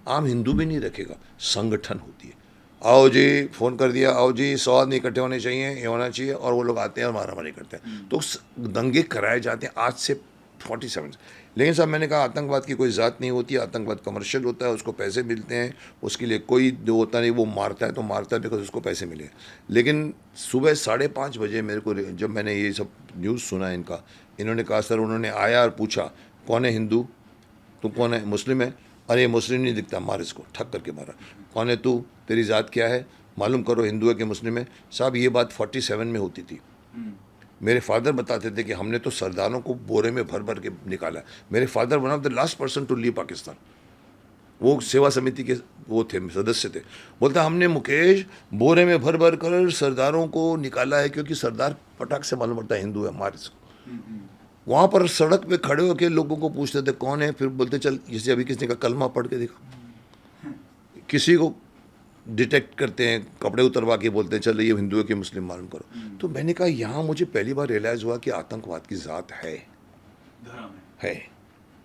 आम हिंदू भी नहीं रखेगा। संगठन होती है, आओ जी, फ़ोन कर दिया, आओ जी 100 आदमी इकट्ठे होने चाहिए, ये होना चाहिए, और वो लोग आते हैं और मारामारी करते हैं। तो दंगे कराए जाते हैं आज से 47। लेकिन साहब मैंने कहा आतंकवाद की कोई ज़ात नहीं होती, आतंकवाद कमर्शियल होता है, उसको पैसे मिलते हैं, उसके लिए कोई जो होता नहीं, वो मारता है तो मारता है बिकॉज उसको पैसे मिले। लेकिन सुबह 5:30 बजे मेरे को जब मैंने ये सब न्यूज़ सुना इनका, इन्होंने कहा सर, उन्होंने आया और पूछा कौन है हिंदू, तुम कौन है, मुस्लिम है, अरे मुस्लिम नहीं दिखता, मार इसको, ठक करके मारा। कौन है तू, तेरी ज़ात क्या है, मालूम करो हिंदू है कि मुस्लिम है। साहब ये बात 47 में होती थी। मेरे फादर बताते थे कि हमने तो सरदारों को बोरे में भर भर के निकाला। मेरे father one of the last person to leave Pakistan, वो सेवा समिति के वो थे, सदस्य थे। बोलता हमने मुकेश बोरे में भर भर कर सरदारों को निकाला है, क्योंकि सरदार पटाख से मालूम पड़ता है हिंदू है, मार इसको। वहाँ पर सड़क पे खड़े होकर लोगों को पूछते थे कौन है, फिर बोलते चल, जैसे अभी किसी का कलमा पढ़ के देखा, किसी को डिटेक्ट करते हैं, कपड़े उतरवा के बोलते हैं चल ये हिंदू है कि मुस्लिम मालूम करो। तो मैंने कहा यहाँ मुझे पहली बार रियलाइज़ हुआ कि आतंकवाद की ज़ात है।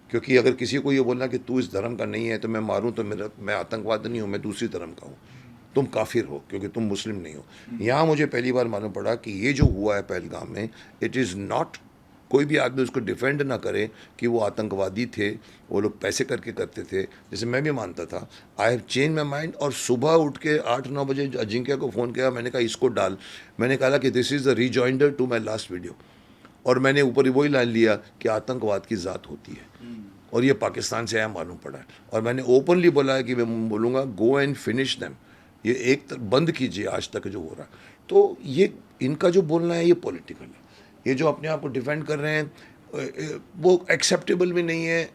क्योंकि अगर किसी को ये बोलना कि तू इस धर्म का नहीं है तो मैं मारूं, तो मैं आतंकवाद नहीं हूँ, मैं दूसरी धर्म का हूँ, तुम काफिर हो क्योंकि तुम मुस्लिम नहीं हो। यहाँ मुझे पहली बार मालूम पड़ा कि ये जो हुआ है पहलगाम में, इट इज़ नॉट, कोई भी आदमी उसको डिफेंड ना करे कि वो आतंकवादी थे, वो लोग पैसे करके करते थे, जैसे मैं भी मानता था। I have change my mind. और सुबह उठ के 8-9 बजे अजिंक्य को फ़ोन किया, मैंने कहा इसको डाल, मैंने कहा कि this is the rejoinder to my last video. और मैंने ऊपर वही लाइन लिया कि आतंकवाद की ज़ात होती है और ये पाकिस्तान से आया मालूम पड़ा है। और मैंने ओपनली बोला है कि मैं बोलूँगा गो एंड फिनिश देम, ये एक बंद कीजिए आज तक जो हो रहा है। तो ये इनका जो बोलना है ये पॉलिटिकल है, ये जो अपने आप को डिफेंड कर रहे हैं वो एक्सेप्टेबल भी नहीं है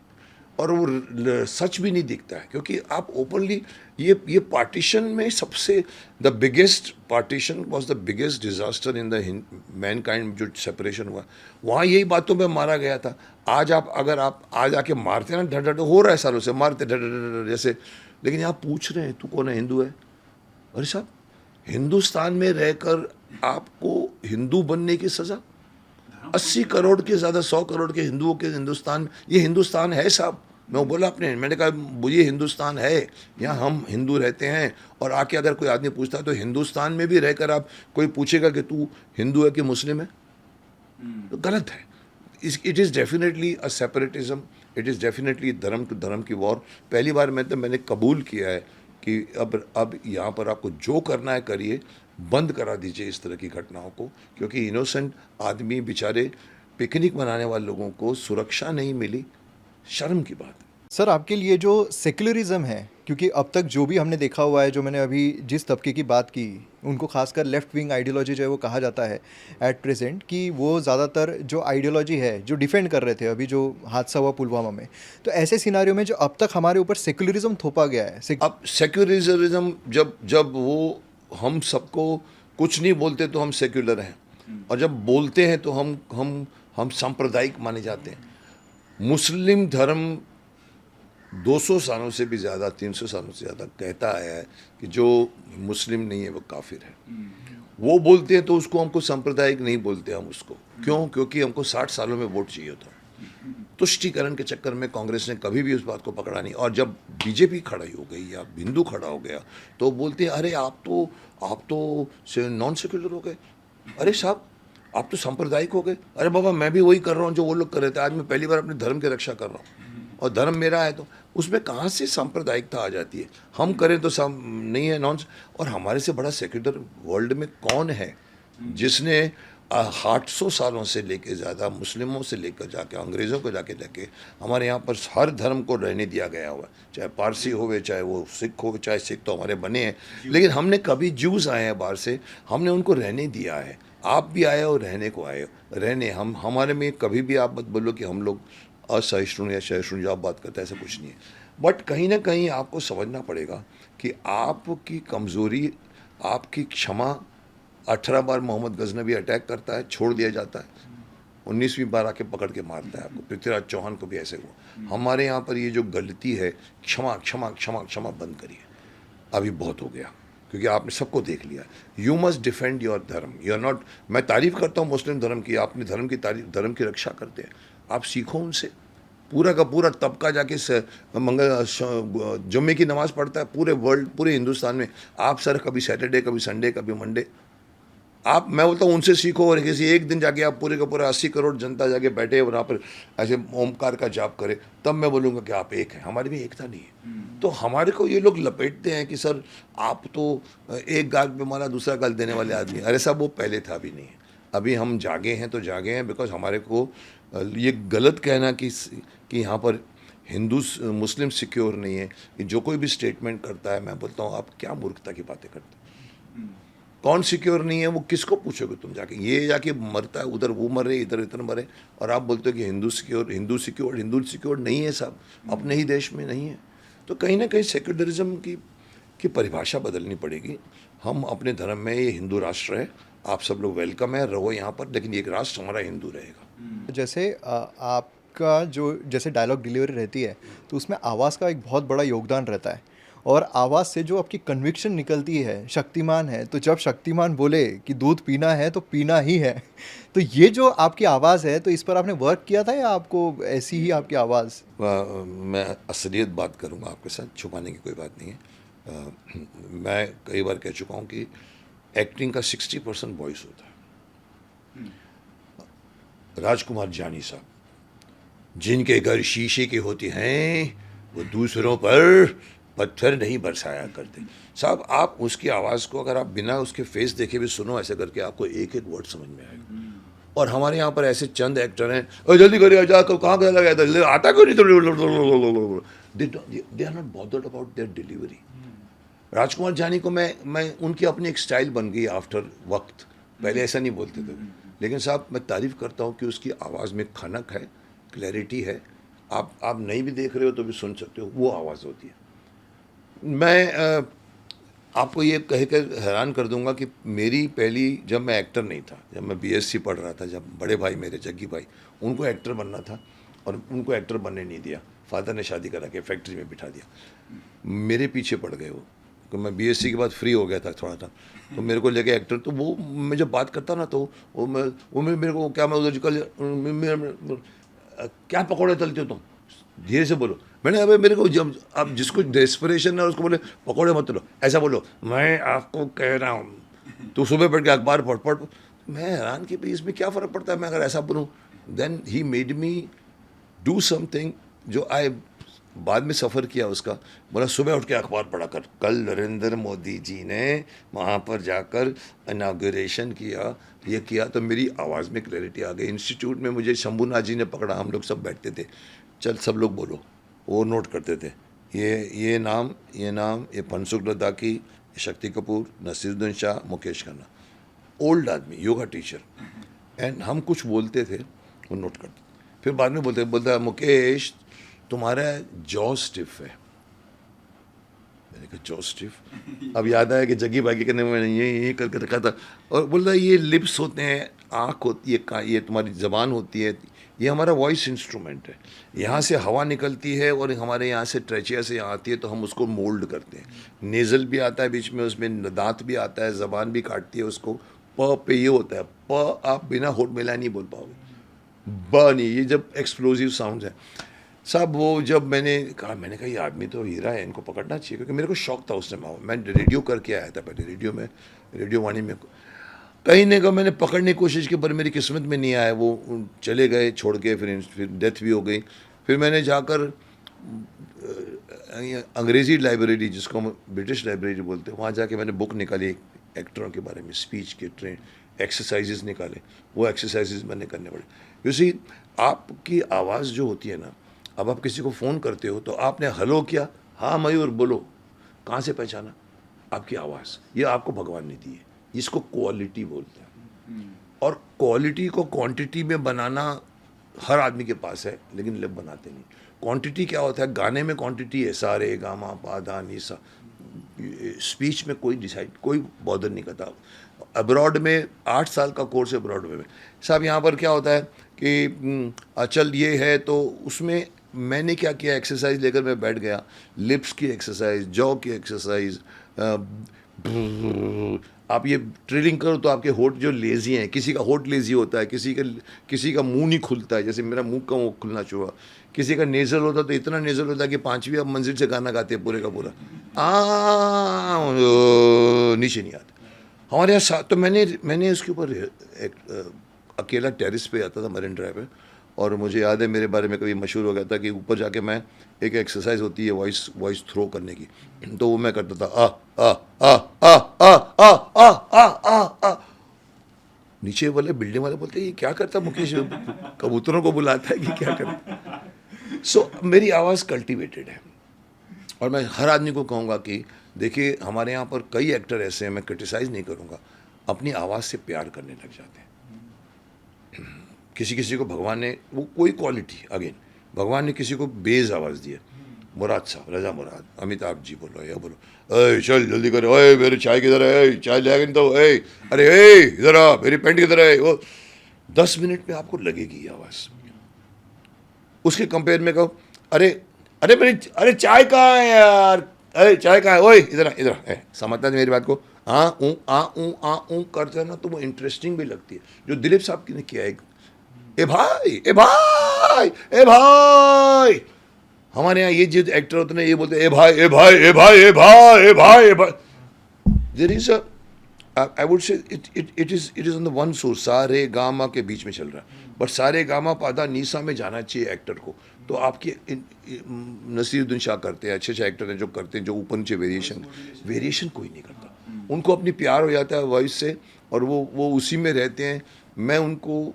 और वो सच भी नहीं दिखता है। क्योंकि आप ओपनली ये पार्टीशन में सबसे the biggest partition was the biggest disaster in the Mankind, जो सेपरेशन हुआ वहाँ यही बातों पे मारा गया था। आज आप अगर आप आज आके मारते हैं ना, ढट हो रहा है सालों से मारते ढट जैसे, लेकिन आप पूछ रहे हैं तू कौन है, हिंदू है। अरे साहब, हिंदुस्तान में रहकर आपको हिंदू बनने की सज़ा, 80 करोड़ के ज़्यादा 100 करोड़ के हिंदुओं के हिंदुस्तान, ये हिंदुस्तान है साहब। मैं बोला अपने, मैंने कहा ये हिंदुस्तान है, यहाँ हम हिंदू रहते हैं। और आके अगर कोई आदमी पूछता है तो हिंदुस्तान में भी रहकर आप कोई पूछेगा कि तू हिंदू है कि मुस्लिम है, तो गलत है। It is definitely a separatism, it is definitely धर्म टू धर्म की वॉर। पहली बार मैंने कबूल किया है कि अब यहाँ पर आपको जो करना है करिए, बंद करा दीजिए इस तरह की घटनाओं को, क्योंकि इनोसेंट आदमी बेचारे पिकनिक मनाने वाले लोगों को सुरक्षा नहीं मिली, शर्म की बात है। सर आपके लिए जो सेक्युलरिज्म है, क्योंकि अब तक जो भी हमने देखा हुआ है, जो मैंने अभी जिस तबके की बात की, उनको खासकर लेफ्ट विंग आइडियोलॉजी जो है वो कहा जाता है एट प्रेजेंट, कि वो ज़्यादातर जो आइडियोलॉजी है जो डिफेंड कर रहे थे अभी जो हादसा हुआ पुलवामा में, तो ऐसे सिनारियों में जो अब तक हमारे ऊपर सेक्युलरिज्म थोपा गया है अब सेक्युलरिज्म जब वो हम सबको कुछ नहीं बोलते तो हम सेक्युलर हैं, और जब बोलते हैं तो हम सांप्रदायिक माने जाते हैं। मुस्लिम धर्म 200 सालों से भी ज़्यादा, 300 सालों से ज़्यादा कहता आया है कि जो मुस्लिम नहीं है वो काफिर है। वो बोलते हैं तो उसको हमको सांप्रदायिक नहीं बोलते हम उसको, क्यों? क्योंकि हमको 60 सालों में वोट चाहिए था। तुष्टीकरण के चक्कर में कांग्रेस ने कभी भी उस बात को पकड़ा नहीं। और जब बीजेपी खड़ी हो गई या हिंदू खड़ा हो गया तो बोलते हैं अरे आप तो नॉन सेक्युलर हो गए, अरे साहब आप तो सांप्रदायिक हो गए। अरे बाबा मैं भी वही कर रहा हूँ जो वो लोग कर रहे थे, आज मैं पहली बार अपने धर्म की रक्षा कर रहा हूँ और धर्म मेरा है, तो उसमें कहाँ से सांप्रदायिकता आ जाती है? हम करें तो नहीं है नॉन। और हमारे से बड़ा सेक्युलर वर्ल्ड में कौन है जिसने 800 सालों से लेके ज़्यादा मुस्लिमों से लेकर जाके अंग्रेज़ों को जाके लेके हमारे यहाँ पर हर धर्म को रहने दिया गया हुआ, चाहे पारसी होवे, चाहे वो सिख हो, चाहे सिख तो हमारे बने हैं, लेकिन हमने कभी जूस आए हैं बाहर से, हमने उनको रहने दिया है। आप भी आए हो, रहने को आए हो, रहने हमारे में कभी भी आप मत बोलो कि हम लोग असहिष्णु या सहिष्णु जो आप बात करते हैं, ऐसा कुछ नहीं है। बट कहीं ना कहीं आपको समझना पड़ेगा कि आपकी कमज़ोरी, आपकी क्षमा, 18 बार मोहम्मद गजनबी अटैक करता है, छोड़ दिया जाता है, 19वीं बार आके पकड़ के मारता है आपको। पृथ्वीराज चौहान को भी ऐसे हुआ। हमारे यहाँ पर ये जो गलती है, क्षमा क्षमा क्षमा क्षमा बंद करिए, अभी बहुत हो गया, क्योंकि आपने सबको देख लिया। यू मस्ट डिफेंड योर धर्म, यू आर नॉट। मैं तारीफ़ करता हूँ मुस्लिम धर्म की, अपने धर्म की धर्म की रक्षा करते हैं, आप सीखो उनसे। पूरा का पूरा तबका जाके जुम्मे की नमाज़ पढ़ता है पूरे वर्ल्ड, पूरे हिंदुस्तान में। आप सर कभी सैटरडे, कभी संडे, कभी मंडे, आप, मैं बोलता हूँ उनसे सीखो, और किसी एक दिन जाके आप पूरे का पूरा 80 करोड़ जनता जाके बैठे और वहाँ पर ऐसे ओमकार का जाप करे, तब मैं बोलूँगा कि आप एक हैं। हमारी भी एकता नहीं है। तो हमारे को ये लोग लपेटते हैं कि सर आप तो एक गाल पे मारा दूसरा गाल देने वाले आदमी। अरे साहब वो पहले था, अभी नहीं है। अभी हम जागे हैं तो जागे हैं, बिकॉज हमारे को ये गलत कहना कि यहाँ पर हिंदू मुस्लिम सिक्योर नहीं है, कि जो कोई भी स्टेटमेंट करता है, मैं बोलता हूँ आप क्या मूर्खता की बातें करते हैं। कौन सिक्योर नहीं है, वो किसको पूछोगे तुम जाके? ये जाके मरता है उधर, वो मरे इधर, इधर मरे, और आप बोलते हो कि हिंदू सिक्योर, हिंदू सिक्योर नहीं है साहब, अपने ही देश में नहीं है। तो कहीं ना कहीं सेक्युलरिज्म की परिभाषा बदलनी पड़ेगी। हम अपने धर्म में, ये हिंदू राष्ट्र है, आप सब लोग वेलकम है, रहो यहाँ पर, लेकिन एक राष्ट्र हमारा हिंदू रहेगा। जैसे आपका जो जैसे डायलॉग डिलीवरी रहती है तो उसमें आवाज़ का एक बहुत बड़ा योगदान रहता है, और आवाज़ से जो आपकी कन्विक्शन निकलती है, शक्तिमान है तो जब शक्तिमान बोले कि दूध पीना है तो पीना ही है तो ये जो आपकी आवाज़ है, तो इस पर आपने वर्क किया था या आपको ऐसी ही आपकी आवाज़? मैं असलियत बात करूँगा आपके साथ, छुपाने की कोई बात नहीं है। मैं कई बार कह चुका हूँ कि एक्टिंग का 60% वॉइस होता है। राजकुमार जानी साहब, जिनके घर शीशे के होते हैं वो दूसरों पर पत्थर नहीं बरसाया करते। साहब आप उसकी आवाज़ को अगर आप बिना उसके फेस देखे भी सुनो ऐसे करके, आपको एक एक वर्ड समझ में आएगा। और हमारे यहाँ पर ऐसे चंद एक्टर हैं, "ओए जल्दी करिए, जा कहाँ गया लगा था, आता क्यों नहीं?" They are not bothered about their delivery. Rajkumar Jaani को मैं उनकी अपनी एक स्टाइल बन गई आफ्टर वक्त। पहले ऐसा नहीं बोलते थे, लेकिन साहब मैं तारीफ़ करता हूँ कि उसकी आवाज़ में खनक है, क्लैरिटी है। आप नहीं भी देख रहे हो तो भी सुन सकते हो, वो आवाज़ होती है। मैं आपको ये कह कर हैरान कर दूंगा कि मेरी पहली, जब मैं एक्टर नहीं था, जब मैं बीएससी पढ़ रहा था, जब बड़े भाई मेरे जग्गी भाई, उनको एक्टर बनना था और उनको एक्टर बनने नहीं दिया। फादर ने शादी करा के फैक्ट्री में बिठा दिया, मेरे पीछे पड़ गए वो। तो मैं बीएससी के बाद फ्री हो गया था थोड़ा था, तो मेरे को लेके एक्टर, तो वो मैं जब बात करता ना तो मेरे को क्या, मैं उधर कल क्या पकौड़े तलते हो तुम, धीरे से बोलो। मैंने, अबे मेरे को जब आप जिसको डेस्परेशन है उसको बोले पकौड़े मत लो, ऐसा बोलो, मैं आपको कह रहा हूँ तू सुबह पढ़ के अखबार पढ़। मैं हैरान कि भाई इसमें क्या फ़र्क पड़ता है मैं अगर ऐसा बोलूँ। Then he made me do something जो आई बाद में सफ़र किया उसका। बोला सुबह उठ के अखबार पढ़ा कर, कल नरेंद्र मोदी जी ने वहाँ पर जाकर इनाग्रेशन किया, ये किया, तो मेरी आवाज़ में क्लैरिटी आ गई। इंस्टीट्यूट में मुझे शंभूनाथ जी ने पकड़ा, हम लोग सब बैठते थे, चल सब लोग बोलो, वो नोट करते थे, ये नाम, ये फनसुख लद्दाखी, शक्ति कपूर, नसीरुद्दीन शाह, मुकेश खन्ना, ओल्ड आदमी, योगा टीचर, एंड हम कुछ बोलते थे, वो नोट करते। फिर बाद में बोलता मुकेश तुम्हारा जॉ स्टिफ है। मैंने कहा जॉ स्टिफ? अब याद आया कि जग्गी बागी करने में ये करके रखा था, और बोलता ये लिप्स होते हैं, आँख होती है, ये तुम्हारी ज़बान होती है, ये हमारा वॉइस इंस्ट्रूमेंट है, यहाँ से हवा निकलती है और हमारे यहाँ से ट्रेचिया से यहाँ आती है, तो हम उसको मोल्ड करते हैं। नेज़ल भी आता है बीच में, उसमें दांत भी आता है, ज़बान भी काटती है उसको। प पे ये होता है, प आप बिना होठ मिलाए नहीं बोल पाओगे, ब नहीं, ये जब एक्सप्लोजिव साउंड है साहब। वो जब मैंने कहा ये आदमी तो हीरा है, इनको पकड़ना चाहिए, क्योंकि मेरे को शौक था उस टाइम। मैं रेडियो करके आया था पहले, रेडियो वाणी में कहीं ने कहा, मैंने पकड़ने की कोशिश की पर मेरी किस्मत में नहीं आया, वो चले गए छोड़ के, फिर डेथ भी हो गई। फिर मैंने जाकर अंग्रेज़ी लाइब्रेरी, जिसको हम ब्रिटिश लाइब्रेरी बोलते हैं, वहाँ जाके मैंने बुक निकाली एक्टरों के बारे में, स्पीच के ट्रेन एक्सरसाइजेज निकाले, वो एक्सरसाइजेज मैंने करने पड़े। यू सी, आपकी आवाज़ जो होती है ना, अब आप किसी को फ़ोन करते हो तो आपने हेलो किया, हाँ मयूर बोलो, कहाँ से पहचाना? आपकी आवाज़, ये आपको भगवान ने दी है, इसको क्वालिटी बोलते हैं। और क्वालिटी को क्वांटिटी में बनाना हर आदमी के पास है, लेकिन लोग बनाते नहीं। क्वांटिटी क्या होता है? गाने में क्वांटिटी है, सारे गामा पा धा नी सा। स्पीच में कोई बॉदर नहीं करता। अब्रॉड में 8 साल का कोर्स है अब्रॉड में साहब। यहाँ पर क्या होता है कि अचल ये है, तो उसमें मैंने क्या किया, एक्सरसाइज लेकर मैं बैठ गया, लिप्स की एक्सरसाइज, जॉ की एक्सरसाइज। आप ये ट्रेनिंग करो तो आपके होठ जो लेज़ी हैं, किसी का होठ लेज़ी होता है, किसी का मुंह नहीं खुलता है, जैसे मेरा मुंह का वो खुलना चाहिए, किसी का नेज़ल होता है तो इतना नेज़ल होता है कि 5वीं मंजिल से गाना गाते हैं पूरे का पूरा, नीचे नहीं आता। हमारे यहाँ तो मैंने उसके ऊपर एक अकेला टेरिस पे आता था मरीन ड्राइव पे, और मुझे याद है मेरे बारे में कभी मशहूर हो गया था कि ऊपर जाके मैं एक एक्सरसाइज होती है वॉइस थ्रो करने की, तो वो मैं करता था आ आ आ आ आ आ आ आ आ आ। नीचे वाले बिल्डिंग वाले बोलते ये क्या करता मुकेश, कबूतरों को बुलाता है कि क्या करता। सो मेरी आवाज़ कल्टिवेटेड है, और मैं हर आदमी को कहूँगा कि देखिए हमारे यहाँ पर कई एक्टर ऐसे हैं, मैं क्रिटिसाइज़ नहीं करूँगा, अपनी आवाज़ से प्यार करने लग जाते हैं। किसी किसी को भगवान ने वो कोई क्वालिटी, अगेन भगवान ने किसी को बेज आवाज़ दी है, मुराद साहब, रजा मुराद, अमिताभ जी बोलो या बोलो, अरे चल जल्दी करो, अरे मेरे चाय किधर है, चाय ले आगे तो, अरे इधर आ, मेरी पेंट किधर है, वो 10 मिनट में आपको लगेगी आवाज़। उसके कंपेयर में कहो अरे अरे मेरी अरे चाय कहाँ है यार, अरे चाय कहाँ है, ओए इधर है, समझता है मेरी बात को, ऊ करते हैं ना, तो वो इंटरेस्टिंग भी लगती है। जो दिलीप साहब ने किया एक ए भाई ए भाई ए भाई, हमारे यहाँ ये जो एक्टर होते हैं ये बोलते हैं ए भाई ए भाई ए भाई ए भाई ए भाई ए भाई। There is a I would say it is on the one source, सारे गामा के बीच में चल रहा है, बट सारे गामा पादा नीसा में जाना चाहिए एक्टर को। तो आपके नसीरुद्दीन शाह करते हैं, अच्छे अच्छे एक्टर हैं जो करते हैं, जो ऊपर नीचे वेरिएशन कोई नहीं करता, उनको अपनी प्यार हो जाता है वॉइस से, और वो उसी में रहते हैं। मैं उनको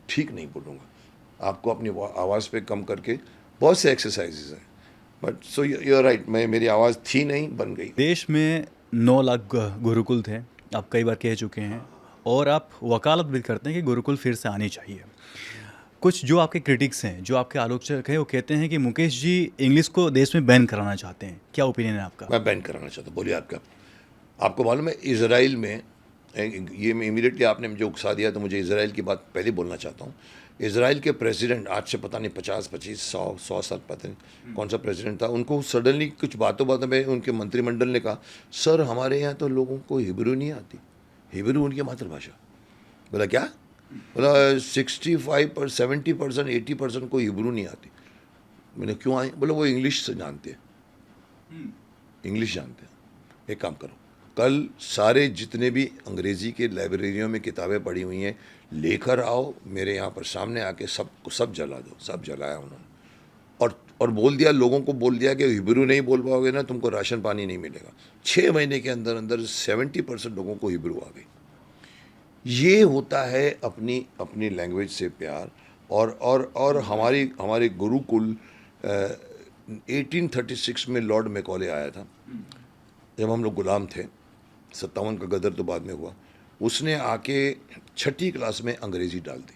ठीक नहीं बोलूँगा, आपको अपनी आवाज़ पे कम करके बहुत से एक्सरसाइजेज हैं, but so you are right, मेरी आवाज़ थी नहीं, बन गई। देश में 9 लाख गुरुकुल थे, आप कई बार कह चुके हैं, और आप वकालत भी करते हैं कि गुरुकुल फिर से आनी चाहिए। कुछ जो आपके क्रिटिक्स हैं, जो आपके आलोचक हैं, वो कहते हैं कि मुकेश जी इंग्लिश को देश में बैन कराना चाहते हैं, क्या ओपिनियन है आपका? मैं बैन कराना चाहता हूँ, बोलिए आपका। आपको मालूम है इज़राइल में, ये मैं इमीडिएटली आपने मुझे उकसा दिया तो मुझे इज़राइल की बात पहले बोलना चाहता हूँ। इज़राइल के प्रेसिडेंट आज से पता नहीं 50-25-100 साल पता नहीं कौन सा प्रेसिडेंट था, उनको सडनली कुछ बातों में उनके मंत्रिमंडल ने कहा, सर हमारे यहाँ तो लोगों को हिब्रू नहीं आती, हिब्रू उनकी मातृभाषा। बोला क्या? बोला 65% 80% को हिब्रू नहीं आती। मैंने क्यों आए? बोला वो इंग्लिश से जानते हैं, इंग्लिश जानते हैं। एक काम करो, कल सारे जितने भी अंग्रेज़ी के लाइब्रेरियों में किताबें पढ़ी हुई हैं लेकर आओ मेरे यहाँ पर सामने आके, सब जला दो। सब जलाया उन्होंने, और बोल दिया, लोगों को बोल दिया कि हिब्रू नहीं बोल पाओगे ना तुमको राशन पानी नहीं मिलेगा। 6 महीने के अंदर अंदर 70% लोगों को हिब्रू आ गई। ये होता है अपनी लैंग्वेज से प्यार। और हमारे गुरुकुल 1836 में लॉर्ड मैकॉले आया था, जब हम लोग गुलाम थे। 57 का गदर तो बाद में हुआ। उसने आके 6ठी क्लास में अंग्रेज़ी डाल दी,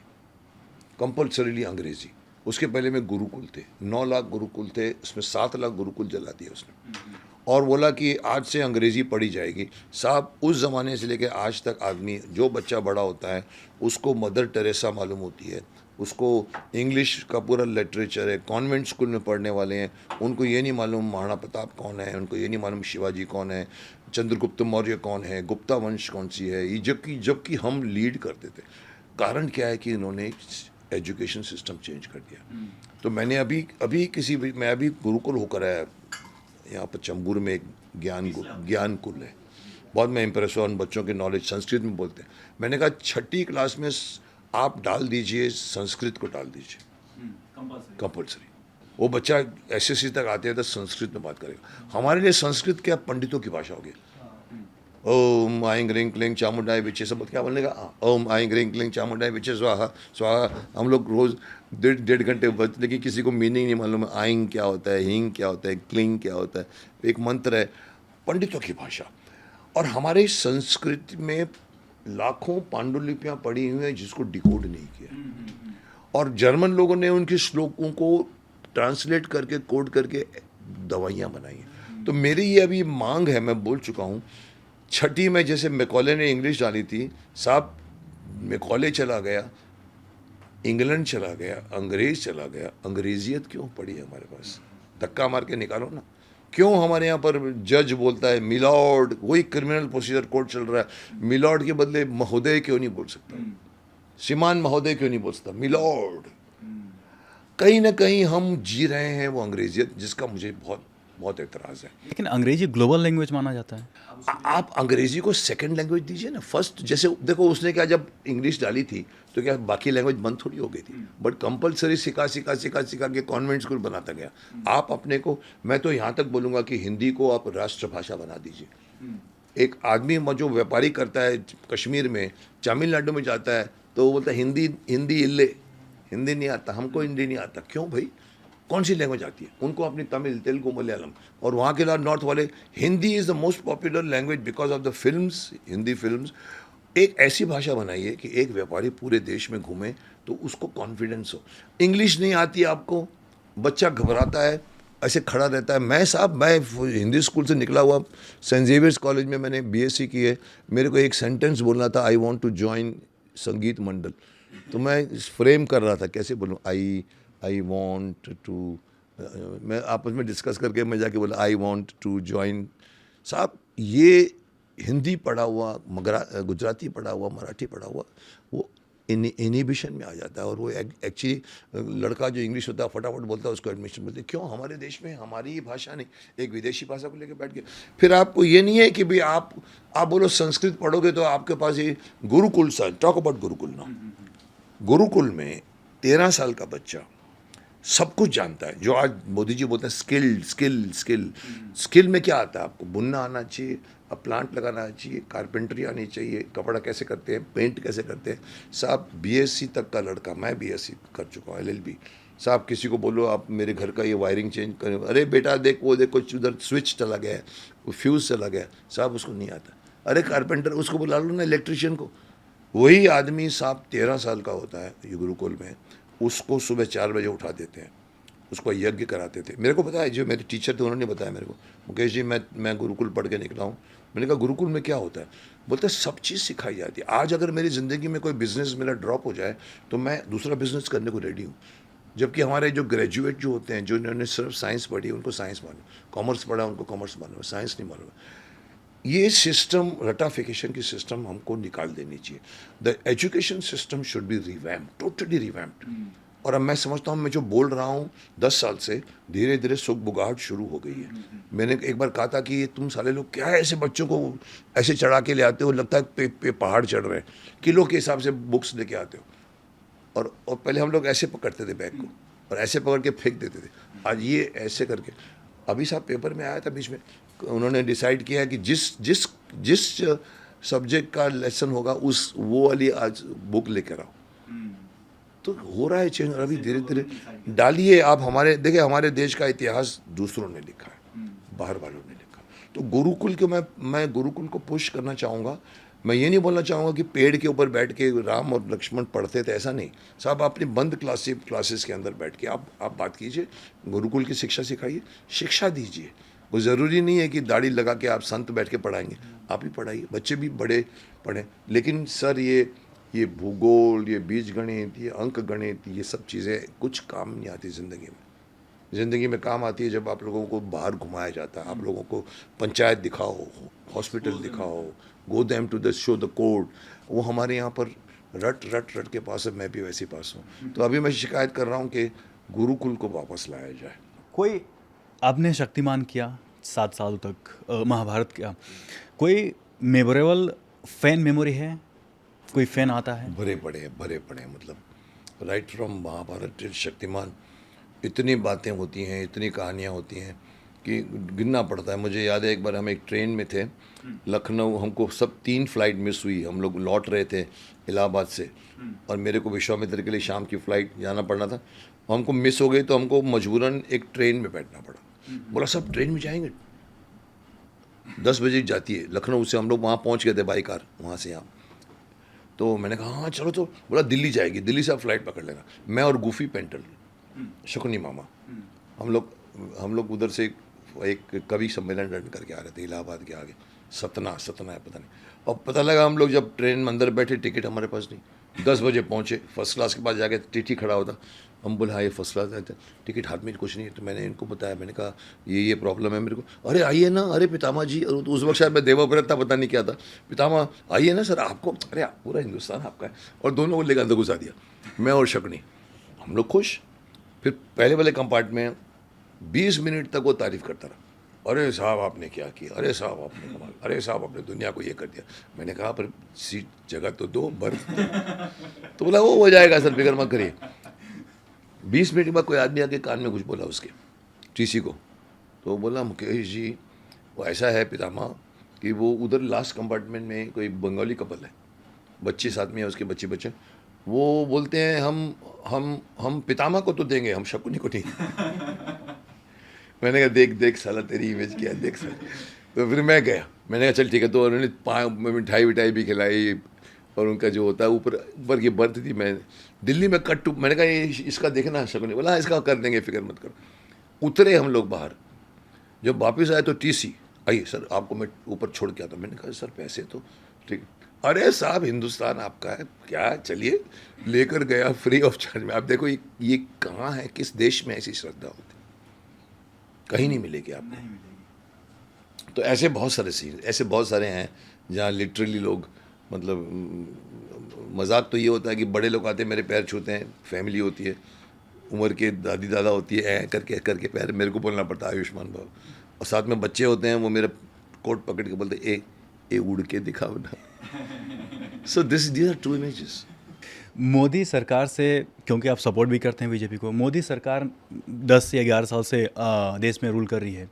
कंपल्सरीली अंग्रेज़ी। उसके पहले में गुरुकुल थे, 9 लाख गुरुकुल थे, उसमें 7 लाख गुरुकुल जला दिए उसने, और बोला कि आज से अंग्रेज़ी पढ़ी जाएगी। साहब उस ज़माने से लेकर आज तक आदमी, जो बच्चा बड़ा होता है उसको मदर टेरेसा मालूम होती है, उसको इंग्लिश का पूरा लिटरेचर है, कॉन्वेंट स्कूल में पढ़ने वाले हैं, उनको ये नहीं मालूम महाराणा प्रताप कौन है, उनको ये नहीं मालूम शिवाजी कौन है, चंद्रगुप्त मौर्य कौन है, गुप्ता वंश कौन सी है, ये जबकि हम लीड करते थे। कारण क्या है कि इन्होंने एजुकेशन सिस्टम चेंज कर दिया। तो मैंने मैं अभी गुरुकुल होकर आया, यहाँ पर चंबूर में एक ज्ञान कुल है, बहुत मैं इम्प्रेस हुआ, उन बच्चों के नॉलेज संस्कृत में बोलते हैं। मैंने कहा 6ठी क्लास में आप डाल दीजिए, संस्कृत को डाल दीजिए कंपल्सरी। वो बच्चा SSC तक आते हैं तो संस्कृत में बात करेगा। हमारे लिए संस्कृत क्या पंडितों की भाषा होगी। ओम आइंग रिंग क्लिंग चामुंडाय विचे, सब क्या बोलने का, ओम आइंग रिंग क्लिंग चामुंडाय विचे स्वाहा स्वाहा। हम लोग रोज़ 1.5 घंटे बच, लेकिन किसी को मीनिंग नहीं मालूम है, आइंग क्या होता है, हिंग क्या होता है, क्लिंग क्या होता है। एक मंत्र है, पंडितों की भाषा। और हमारे संस्कृत में लाखों पांडुलिपियाँ पढ़ी हुई हैं जिसको डिकोड नहीं किया, और जर्मन लोगों ने उनके श्लोकों को ट्रांसलेट करके कोड करके दवाइयाँ बनाई हैं। तो मेरी ये अभी मांग है, मैं बोल चुका हूँ, 6ठी में जैसे मैकॉले ने इंग्लिश डाली थी, साहब मैकॉले चला गया, इंग्लैंड चला गया, अंग्रेज चला गया, अंग्रेजियत क्यों पड़ी है हमारे पास? धक्का मार के निकालो ना। क्यों हमारे यहाँ पर जज बोलता है मिलॉर्ड, वही क्रिमिनल प्रोसीजर कोड चल रहा है, मिलॉर्ड के बदले महोदय क्यों नहीं बोल सकता, श्रीमान महोदय क्यों नहीं बोल सकता, मिलॉर्ड। कहीं ना कहीं हम जी रहे हैं वो अंग्रेजियत, जिसका मुझे बहुत बहुत एतराज़ है। लेकिन अंग्रेजी ग्लोबल लैंग्वेज माना जाता है। आप अंग्रेजी को सेकंड लैंग्वेज दीजिए ना। फर्स्ट जैसे देखो उसने क्या जब इंग्लिश डाली थी तो क्या बाकी लैंग्वेज बंद थोड़ी हो गई थी, बट कंपलसरी सिखा के कॉन्वेंट स्कूल बनाता गया। आप अपने को, मैं तो यहाँ तक बोलूँगा कि हिंदी को आप राष्ट्रभाषा बना दीजिए। एक आदमी जो व्यापारी करता है कश्मीर में, तमिलनाडु में जाता है तो वो बोलता है हिंदी हिंदी इल्ले, हिंदी नहीं आता हमको, हिंदी नहीं आता। क्यों भाई, कौन सी लैंग्वेज आती है उनको? अपनी तमिल, तेलुगु, मलयालम। और वहाँ के अलावा नॉर्थ वाले, Hindi is the most popular language because of the films, Hindi films. एक ऐसी भाषा बनाइए कि एक व्यापारी पूरे देश में घूमे तो उसको कॉन्फिडेंस हो। इंग्लिश नहीं आती आपको, बच्चा घबराता है, ऐसे खड़ा रहता है। मैं हिंदी स्कूल से निकला हुआ, सेंट जेवियर्स कॉलेज में मैंने बीएससी की है। मेरे को एक सेंटेंस बोलना था, आई वांट टू जॉइन संगीत मंडल। तो मैं फ्रेम कर रहा था कैसे बोलूँ, आई वांट टू, मैं आपस में डिस्कस करके मैं जाके बोला आई वांट टू जॉइन। साहब ये हिंदी पढ़ा हुआ, गुजराती पढ़ा हुआ, मराठी पढ़ा हुआ, वो इनिबिशन में आ जाता है। और वो एक्चुअली लड़का जो इंग्लिश होता है फटाफट बोलता है, उसको एडमिशन मिलती है। क्यों? हमारे देश में हमारी ही भाषा नहीं, एक विदेशी भाषा को लेकर बैठ गए। फिर आपको ये नहीं है कि भाई आप बोलो संस्कृत पढ़ोगे तो आपके पास ये गुरुकुल सा, टॉक अबाउट गुरुकुल ना। गुरुकुल में 13 साल का बच्चा सब कुछ जानता है, जो आज मोदी जी बोलते हैं स्किल में क्या आता है आपको? बुनना आना चाहिए, अब प्लांट लगाना आना चाहिए, कारपेंटरी आनी चाहिए, कपड़ा कैसे करते हैं, पेंट कैसे करते हैं। साहब बीएससी तक का लड़का, मैं बीएससी कर चुका हूँ, एलएलबी। साहब किसी को बोलो आप मेरे घर का ये वायरिंग चेंज करें, अरे बेटा देख वो देखो उधर स्विच चला गया है, वो फ्यूज़ चला गया, साहब उसको नहीं आता। अरे कारपेंटर, उसको बुला लो ना, इलेक्ट्रिशियन को। वही आदमी साहब 13 साल का होता है ये गुरुकुल में, उसको सुबह 4 बजे उठा देते हैं, उसको यज्ञ कराते थे। मेरे को पता है, जो मेरे टीचर थे उन्होंने बताया मेरे को, मुकेश जी मैं गुरुकुल पढ़ के निकला हूँ। मैंने कहा गुरुकुल में क्या होता है? बोलते सब चीज़ सिखाई जाती है। आज अगर मेरी ज़िंदगी में कोई बिज़नेस मेरा ड्रॉप हो जाए तो मैं दूसरा बिज़नेस करने को रेडी हूँ। जबकि हमारे जो ग्रेजुएट जो होते हैं, जो इन्होंने सिर्फ साइंस पढ़ी उनको साइंस मालूम, कॉमर्स पढ़ा उनको कॉमर्स मालूम, साइंस नहीं मालूम। ये सिस्टम, रटाफिकेशन की सिस्टम हमको निकाल देनी चाहिए। The education system should be revamped, totally revamped. और अब मैं समझता हूँ, मैं जो बोल रहा हूँ 10 साल से, धीरे धीरे सुगबुगाहट शुरू हो गई है। मैंने एक बार कहा था कि ये तुम साले लोग क्या ऐसे बच्चों को ऐसे चढ़ा के ले आते हो, लगता है पे पहाड़ चढ़ रहे हैं, किलो के हिसाब से बुक्स लेके आते हो। और पहले हम लोग ऐसे पकड़ते थे बैग को और ऐसे पकड़ के फेंक देते थे, आज ये ऐसे करके। अभी साहब पेपर में आया था बीच में, उन्होंने डिसाइड किया है कि जिस सब्जेक्ट का लेसन होगा वो वाली आज बुक लेकर आओ। तो हो रहा है चेंज। अभी धीरे धीरे डालिए आप। हमारे देश का इतिहास दूसरों ने लिखा है, बाहर वालों ने लिखा। तो गुरुकुल को मैं गुरुकुल को पुश करना चाहूँगा। मैं ये नहीं बोलना चाहूँगा कि पेड़ के ऊपर बैठ के राम और लक्ष्मण पढ़ते थे, ऐसा नहीं साहब। अपनी बंद क्लासेस के अंदर बैठ के आप बात कीजिए, गुरुकुल की शिक्षा सिखाइए, शिक्षा दीजिए। वो ज़रूरी नहीं है कि दाढ़ी लगा के आप संत बैठ के पढ़ाएंगे, आप ही पढ़ाइए, बच्चे भी बड़े पढ़ें। लेकिन सर ये भूगोल, ये बीज गणित, ये अंक गणित, ये सब चीज़ें कुछ काम नहीं आती ज़िंदगी में काम आती है जब आप लोगों को बाहर घुमाया जाता है। आप लोगों को पंचायत दिखाओ, हॉस्पिटल दिखाओ, go them to the show the court. वो हमारे यहाँ पर रट के पास है, मैं भी वैसे पास हूँ। तो अभी मैं शिकायत कर रहा हूँ कि गुरुकुल को वापस लाया जाए। कोई आपने शक्तिमान किया 7 साल तक, महाभारत किया, कोई मेमोरेबल फैन मेमोरी है? कोई फैन आता है? भरे पड़े हैं, मतलब right from Mahabharat till Shaktimaan इतनी बातें होती हैं, इतनी कहानियाँ होती हैं कि गिनना पड़ता है। मुझे याद है एक बार हम एक ट्रेन में थे लखनऊ, हमको सब 3 फ्लाइट मिस हुई। हम लोग लौट रहे थे इलाहाबाद से और मेरे को विश्वामित्र के लिए शाम की फ़्लाइट जाना पड़ना था। हमको मिस हो गई तो हमको मजबूरन एक ट्रेन में बैठना पड़ा। बोला सब ट्रेन में जाएंगे, 10 बजे जाती है लखनऊ से। हम लोग वहाँ पहुँच गए थे बाई कार, वहाँ से यहाँ। तो मैंने कहा हाँ चलो। तो बोला दिल्ली जाएगी, दिल्ली से आप फ्लाइट पकड़ लेना। मैं और गूफी पेंटल, शकुनी मामा, हम लोग उधर से एक कवि सम्मेलन रन करके आ रहे थे इलाहाबाद के आगे, सतना है पता नहीं। और पता लगा हम लोग जब ट्रेन में अंदर बैठे, टिकट हमारे पास नहीं। 10 बजे पहुँचे, फर्स्ट क्लास के पास जाके टीटी खड़ा होता। हम बोले हाँ ये फर्स्ट क्लास है, टिकट हाथ में कुछ नहीं है। तो मैंने इनको बताया, मैंने कहा ये प्रॉब्लम है मेरे को। अरे आइए ना, अरे पितामा जी, और उस वक्त शायद मैं देवव्रत था, पता नहीं क्या था। पितामा आइए ना सर, आपको, अरे पूरा हिंदुस्तान आपका है। और दोनों को लेकर अंदर घुसा दिया, मैं और शकुनी। हम लोग खुश। फिर पहले वाले कंपार्टमेंट में 20 मिनट तक वो तारीफ़ करता रहा। अरे साहब आपने क्या किया, अरे साहब आपने कमाल, अरे साहब आपने दुनिया को ये कर दिया। मैंने कहा पर सीट जगह तो दो, बर्थ दो। तो बोला वो हो जाएगा सर, फिक्र मत करिए। 20 मिनट के बाद कोई आदमी आके कान में कुछ बोला उसके टीसी को, तो वो बोला मुकेश जी वो ऐसा है पितामह कि वो उधर लास्ट कंपार्टमेंट में कोई बंगाली कपल है, बच्चे साथ में है उसके, बच्चे वो बोलते हैं हम पितामह को तो देंगे, हम शकुनी को नहीं। मैंने कहा देख देख साला तेरी इमेज क्या है, देख साला। तो फिर मैं गया, मैंने कहा चल ठीक है। तो उन्होंने मिठाई विठाई भी खिलाई, और उनका जो होता है ऊपर ऊपर की बर्थ थी। मैं दिल्ली में कट टू, मैंने कहा ये इसका देखना शकुनी, बोला हाँ, इसका कर देंगे, फिक्र मत करो। उतरे हम लोग बाहर, जब वापस आए तो टीसी, आइए सर आपको मैं ऊपर छोड़ के आता। मैंने कहा सर पैसे तो ठीक, अरे साहब हिंदुस्तान आपका है क्या, चलिए, लेकर गया फ्री ऑफ चार्ज में। आप देखो ये कहाँ है, किस देश में ऐसी श्रद्धा होती, कहीं नहीं मिलेगी आपको। तो ऐसे बहुत सारे सीन, ऐसे बहुत सारे हैं जहाँ लिटरली लोग, मतलब मजाक तो ये होता है कि बड़े लोग आते हैं मेरे पैर छूते हैं, फैमिली होती है, उम्र के दादी दादा होती है, करके करके पैर मेरे को बोलना पड़ता है आयुष्मान भाव, और साथ में बच्चे होते हैं, वो मेरा कोट पकड़ के बोलते ए उड़ के दिखाओ ना। So these are true images. Modi सरकार से, क्योंकि आप सपोर्ट भी करते हैं बीजेपी को, मोदी सरकार 10 या 11 साल से देश में रूल कर रही है,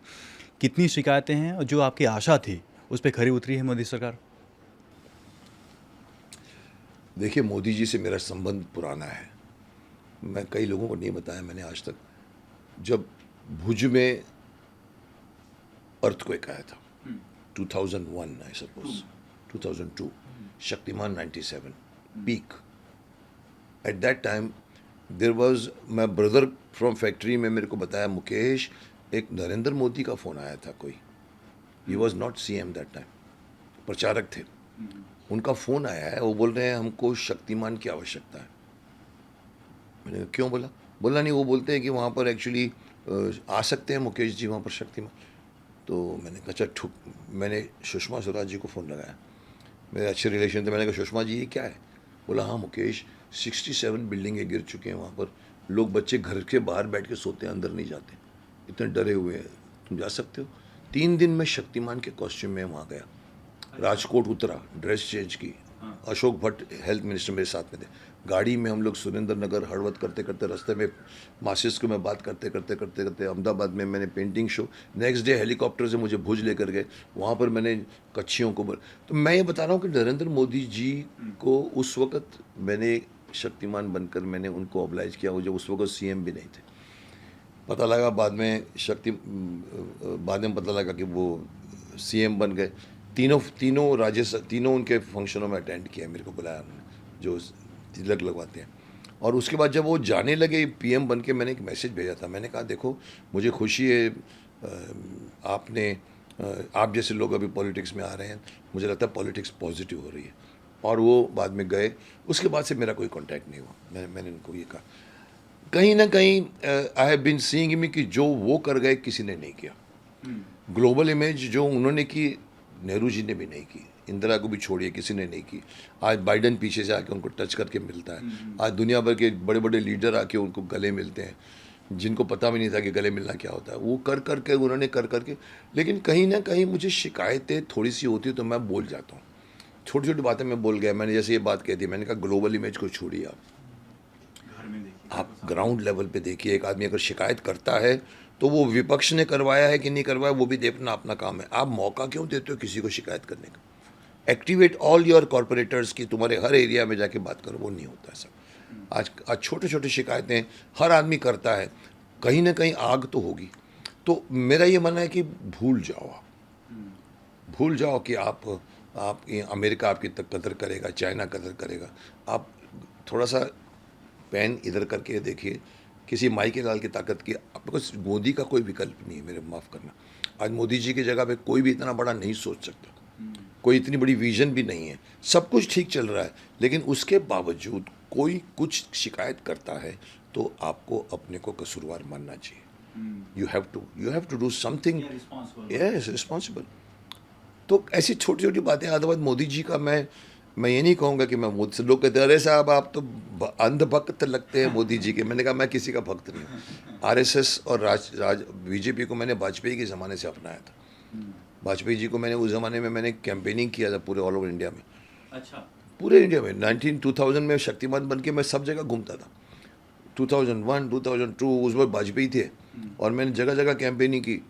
कितनी शिकायतें हैं और जो आपकी आशा थी उस पर खरी उतरी है मोदी सरकार? देखिए मोदी जी से मेरा संबंध पुराना है, मैं कई लोगों को नहीं बताया मैंने आज तक। जब भुज में अर्थक्वेक आया था 2001 I suppose, 2002, Shaktimaan 97 peak, at that time there was my brother from factory में मेरे को बताया मुकेश एक नरेंद्र मोदी का फ़ोन आया था कोई, he was not CM that time, प्रचारक थे, उनका फ़ोन आया है, वो बोल रहे हैं हमको शक्तिमान की आवश्यकता है। मैंने कहा क्यों, बोला नहीं, वो बोलते हैं कि वहाँ पर एक्चुअली आ सकते हैं मुकेश जी वहाँ पर शक्तिमान। तो मैंने कहा अच्छा ठुक, मैंने सुषमा स्वराज जी को फ़ोन लगाया, मेरे अच्छे रिलेशन थे, मैंने कहा सुषमा जी ये क्या है? बोला हाँ मुकेश 67 बिल्डिंगें गिर चुके हैं वहाँ पर, लोग बच्चे घर के बाहर बैठ के सोते हैं, अंदर नहीं जाते, इतने डरे हुए हैं, तुम जा सकते हो? 3 दिन में शक्तिमान के कॉस्ट्यूम में वहाँ गया, राजकोट उतरा, ड्रेस चेंज की, अशोक भट्ट हेल्थ मिनिस्टर मेरे साथ में थे, गाड़ी में हम लोग सुरेंद्र नगर हड़वद करते करते रास्ते में मासिस को मैं बात करते करते अहमदाबाद में मैंने painting show, next day helicopter से मुझे भुज लेकर गए, वहाँ पर मैंने कच्छियों को तो मैं ये बता रहा हूँ कि नरेंद्र मोदी जी को उस वक़्त मैंने शक्तिमान बनकर मैंने उनको ऑब्लाइज किया, वो जो उस वक्त CM भी नहीं थे। पता लगा बाद में पता लगा कि वो CM बन गए। तीनों उनके फंक्शनों में अटेंड किया, मेरे को बुलाया उन्होंने जो तिलक लगवाते हैं। और उसके बाद जब वो जाने लगे PM बन के, मैंने एक मैसेज भेजा था, मैंने कहा देखो मुझे खुशी है आप जैसे लोग अभी पॉलिटिक्स में आ रहे हैं, मुझे लगता है पॉलिटिक्स पॉजिटिव हो रही है। और वो बाद में गए, उसके बाद से मेरा कोई कांटेक्ट नहीं हुआ। मैंने उनको ये कहा कहीं ना कहीं I have been seeing me कि जो वो कर गए किसी ने नहीं किया। ग्लोबल इमेज जो उन्होंने की नेहरू जी ने भी नहीं की, इंदिरा को भी छोड़िए किसी ने नहीं की। आज बाइडन पीछे से आके उनको टच करके मिलता है, आज दुनिया भर के बड़े बड़े लीडर आके उनको गले मिलते हैं, जिनको पता भी नहीं था कि गले मिलना क्या होता है, वो कर करके उन्होंने कर करके। लेकिन कहीं ना कहीं मुझे शिकायतें थोड़ी सी होती तो मैं बोल जाता हूँ, छोटी छोटी बातें मैं बोल गया। मैंने जैसे ये बात कही थी, मैंने कहा ग्लोबल इमेज को छोड़िए, आप ग्राउंड लेवल पे देखिए, एक आदमी अगर शिकायत करता है तो वो विपक्ष ने करवाया है कि नहीं करवाया वो भी देखना अपना काम है। आप मौका क्यों देते हो किसी को शिकायत करने का? एक्टिवेट ऑल योर कॉरपोरेटर्स की तुम्हारे हर एरिया में जाके बात करो, वो नहीं होता है सब। आज छोटे छोटे शिकायतें हर आदमी करता है, कहीं ना कहीं आग तो होगी। तो मेरा ये मानना है कि भूल जाओ कि आप अमेरिका आपकी कदर करेगा, चाइना कदर करेगा। आप थोड़ा सा पेन इधर करके देखिए, किसी माई के लाल की ताकत की आपके पास मोदी का कोई विकल्प नहीं है, मेरे माफ़ करना। आज मोदी जी की जगह पे कोई भी इतना बड़ा नहीं सोच सकता, कोई इतनी बड़ी विजन भी नहीं है, सब कुछ ठीक चल रहा है, लेकिन उसके बावजूद कोई कुछ शिकायत करता है तो आपको अपने को कसूरवार मानना चाहिए। You have to do something, yes responsible. तो ऐसी छोटी छोटी बातें, अदरवाइज मोदी जी का मैं मैं ये नहीं कहूँगा कि मैं मुझसे लोग कहते हैं अरे साहब आप तो अंधभक्त लगते हैं मोदी जी के। मैंने कहा मैं किसी का भक्त नहीं हूँ। आरएसएस और राज बीजेपी को मैंने वाजपेयी के ज़माने से अपनाया था। वाजपेयी जी को मैंने उस ज़माने में मैंने कैंपेनिंग किया था पूरे ऑल ओवर इंडिया में। अच्छा। पूरे इंडिया में 2000 में शक्तिमान बन के मैं सब जगह घूमता था। 2001 2002 उसमें वाजपेयी थे और मैंने जगह जगह कैंपेनिंग की।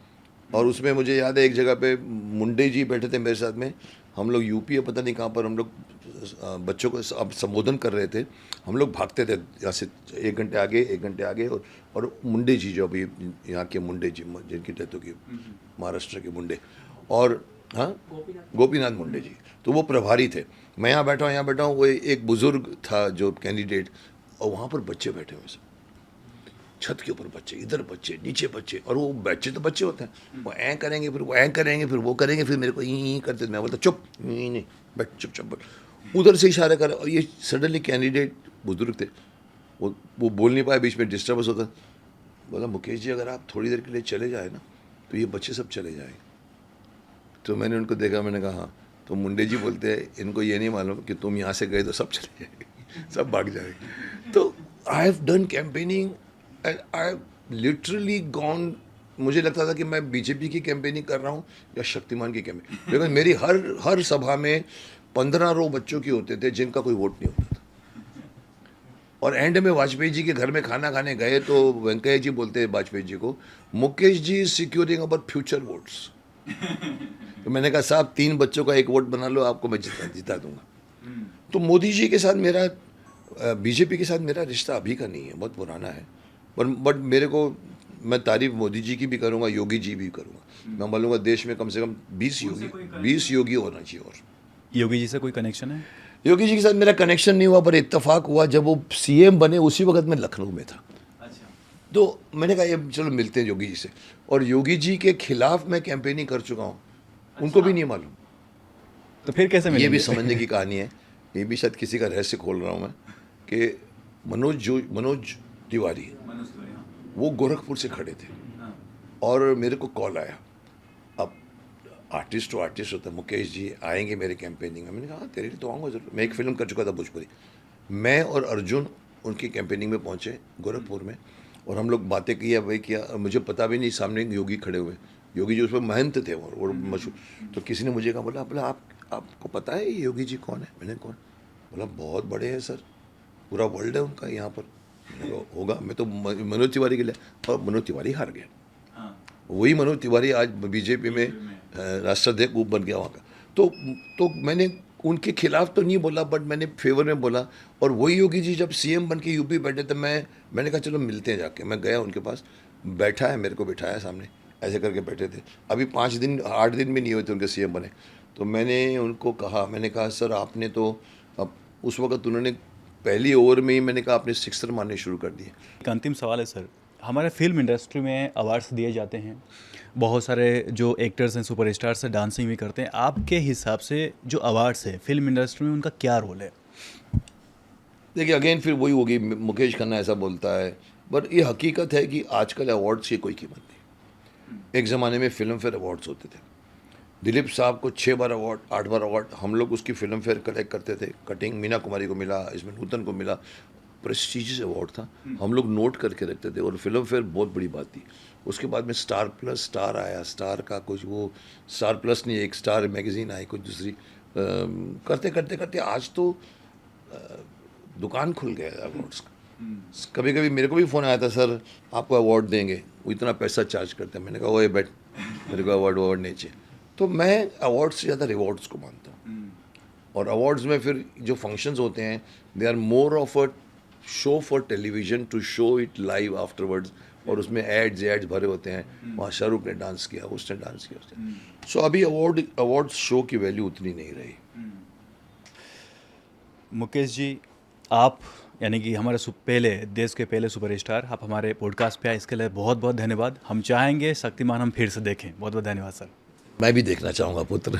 और उसमें मुझे याद है एक जगह पे मुंडे जी बैठे थे मेरे साथ में। हम लोग यूपी पता नहीं कहाँ पर हम लोग बच्चों को अब संबोधन कर रहे थे। हम लोग भागते थे यहाँ से 1 घंटे आगे 1 घंटे आगे। और मुंडे जी जो अभी यहाँ के मुंडे जी जिनकी डेथ होगी महाराष्ट्र के मुंडे और हाँ गोपीनाथ मुंडे जी, तो वो प्रभारी थे। मैं यहाँ बैठा हूँ वो एक बुज़ुर्ग था जो कैंडिडेट, और वहाँ पर बच्चे बैठे हुए सब, छत के ऊपर बच्चे, इधर बच्चे, नीचे बच्चे। और वो बच्चे तो बच्चे होते हैं, वो ऐं करेंगे फिर वो ऐं करेंगे फिर वो करेंगे, फिर मेरे को यहीं करते। मैं बोलता चुप, नहीं बैठ चुप उधर से इशारा कर। और ये सडनली कैंडिडेट बुजुर्ग थे, वो बोल नहीं पाए, बीच में डिस्टर्बेंस होता। बोला मुकेश जी अगर आप थोड़ी देर के लिए चले जाए ना तो ये बच्चे सब चले जाएंगे। तो मैंने उनको देखा, मैंने कहा हाँ। तो मुंडे जी बोलते हैं इनको ये नहीं मालूम कि तुम यहाँ से गए तो सब चले जाएंगे, सब भाग जाएंगे। तो आई have done campaigning and I have literally gone. मुझे लगता था कि मैं बीजेपी की कैंपेनिंग कर रहा हूँ या शक्तिमान की कैंपेनिंग, लेकिन मेरी हर सभा में 15 रो बच्चों की होते थे जिनका कोई वोट नहीं होता था। और एंड में वाजपेयी जी के घर में खाना खाने गए तो वेंकैया जी बोलते हैं वाजपेयी जी को, Mukesh ji is securing our future votes. तो मैंने कहा साहब 3 बच्चों का 1 वोट बना लो, आपको मैं जिता दूंगा। तो मोदी जी के साथ मेरा बीजेपी के साथ मेरा रिश्ता अभी का नहीं है, बहुत पुराना है। बट मेरे को, मैं तारीफ मोदी जी की भी करूंगा, योगी जी भी करूंगा। मैं बोलूँगा देश में कम से कम 20 योगी होना चाहिए। और योगी जी से कोई कनेक्शन है? योगी जी के साथ मेरा कनेक्शन नहीं हुआ, पर इत्तेफाक हुआ जब वो सीएम बने उसी वक्त मैं लखनऊ में था। अच्छा। तो मैंने कहा ये चलो मिलते हैं योगी जी से। और योगी जी के खिलाफ मैं कैंपेनिंग कर चुका हूँ, उनको भी नहीं मालूम। तो फिर कैसे ये मिलेंगे? भी समझने की कहानी है, ये भी शायद किसी का रहस्य खोल रहा हूँ मैं, कि मनोज तिवारी वो गोरखपुर से खड़े थे और मेरे को कॉल आया। अब आर्टिस्ट तो आर्टिस्ट होता है, मुकेश जी आएंगे मेरे कैंपेनिंग में। मैंने कहा हाँ तेरे लिए तो आऊँगा जरूर। मैं एक फिल्म कर चुका था भोजपुरी। मैं और अर्जुन उनकी कैंपेनिंग में पहुँचे गोरखपुर में, और हम लोग बातें किया वही किया। मुझे पता भी नहीं सामने योगी खड़े हुए, योगी जी उसमें महंत थे और मशहूर। तो किसी ने मुझे कहा, बोला आपको पता है ये योगी जी कौन है? मैंने कौन? बोला बहुत बड़े हैं सर, पूरा वर्ल्ड है उनका यहाँ पर। मैंने कहा होगा, मैं तो मनोज तिवारी के लिए। और मनोज तिवारी हार गया। वही मनोज तिवारी आज बीजेपी में राष्ट्राध्यक्ष बन गया वहाँ का। तो मैंने उनके खिलाफ तो नहीं बोला, बट मैंने फेवर में बोला। और वही योगी जी जब सीएम बन के यूपी बैठे तो मैंने कहा चलो मिलते हैं जाके। मैं गया उनके पास, बैठा है, मेरे को बिठाया सामने, ऐसे करके बैठे थे। अभी 8 दिन भी नहीं हुए थे उनके सीएम बने। तो मैंने उनको कहा, मैंने कहा सर आपने तो, अब उस वक्त उन्होंने पहली ओवर में ही मैंने कहा आपने सिक्सर मारने शुरू कर दिए। एक अंतिम सवाल है सर, हमारे फिल्म इंडस्ट्री में अवार्ड्स दिए जाते हैं, बहुत सारे जो एक्टर्स हैं सुपरस्टार्स हैं डांसिंग भी करते हैं। आपके हिसाब से जो अवार्ड्स है फिल्म इंडस्ट्री में उनका क्या रोल है? देखिए अगेन फिर वही होगी, मुकेश खन्ना ऐसा बोलता है, बट ये हकीकत है कि आजकल अवार्ड्स की कोई कीमत नहीं। एक ज़माने में फिल्म फेयर अवार्ड्स होते थे, दिलीप साहब को 6 बार अवार्ड 8 बार अवार्ड, हम लोग उसकी फिल्म फेयर कलेक्ट करते थे। कटिंग मीना कुमारी को मिला, इसमें नूतन को मिला, प्रेस्टीजियस अवार्ड था, हम लोग नोट करके रखते थे। और फिल्म फेयर बहुत बड़ी बात थी। उसके बाद में स्टार प्लस स्टार आया, स्टार का कुछ वो स्टार प्लस नहीं, एक स्टार मैगज़ीन आई कुछ दूसरी, करते करते करते आज तो दुकान खुल गया अवार्ड्स का। कभी कभी मेरे को भी फ़ोन आया था, सर आपको अवार्ड देंगे, वो इतना पैसा चार्ज करते हैं। मैंने कहा ओए बैठ, मेरे को अवार्ड नहीं चाहिए। तो मैं अवार्ड्स से ज़्यादा रिवॉर्ड्स को मानता हूँ। और अवार्ड्स में फिर जो फंक्शंस होते हैं, they are more of a show for television to show it live afterwards. और उसमें एड्स भरे होते हैं, वहाँ शाहरुख ने डांस किया, उसने डांस किया। सो अभी अवार्ड्स शो की वैल्यू उतनी नहीं रही। मुकेश जी, आप यानी कि हमारे पहले देश के पहले सुपरस्टार, आप हमारे पॉडकास्ट पे आए, इसके लिए बहुत बहुत धन्यवाद। हम चाहेंगे शक्तिमान हम फिर से देखें। बहुत बहुत धन्यवाद सर। मैं भी देखना चाहूँगा पुत्र।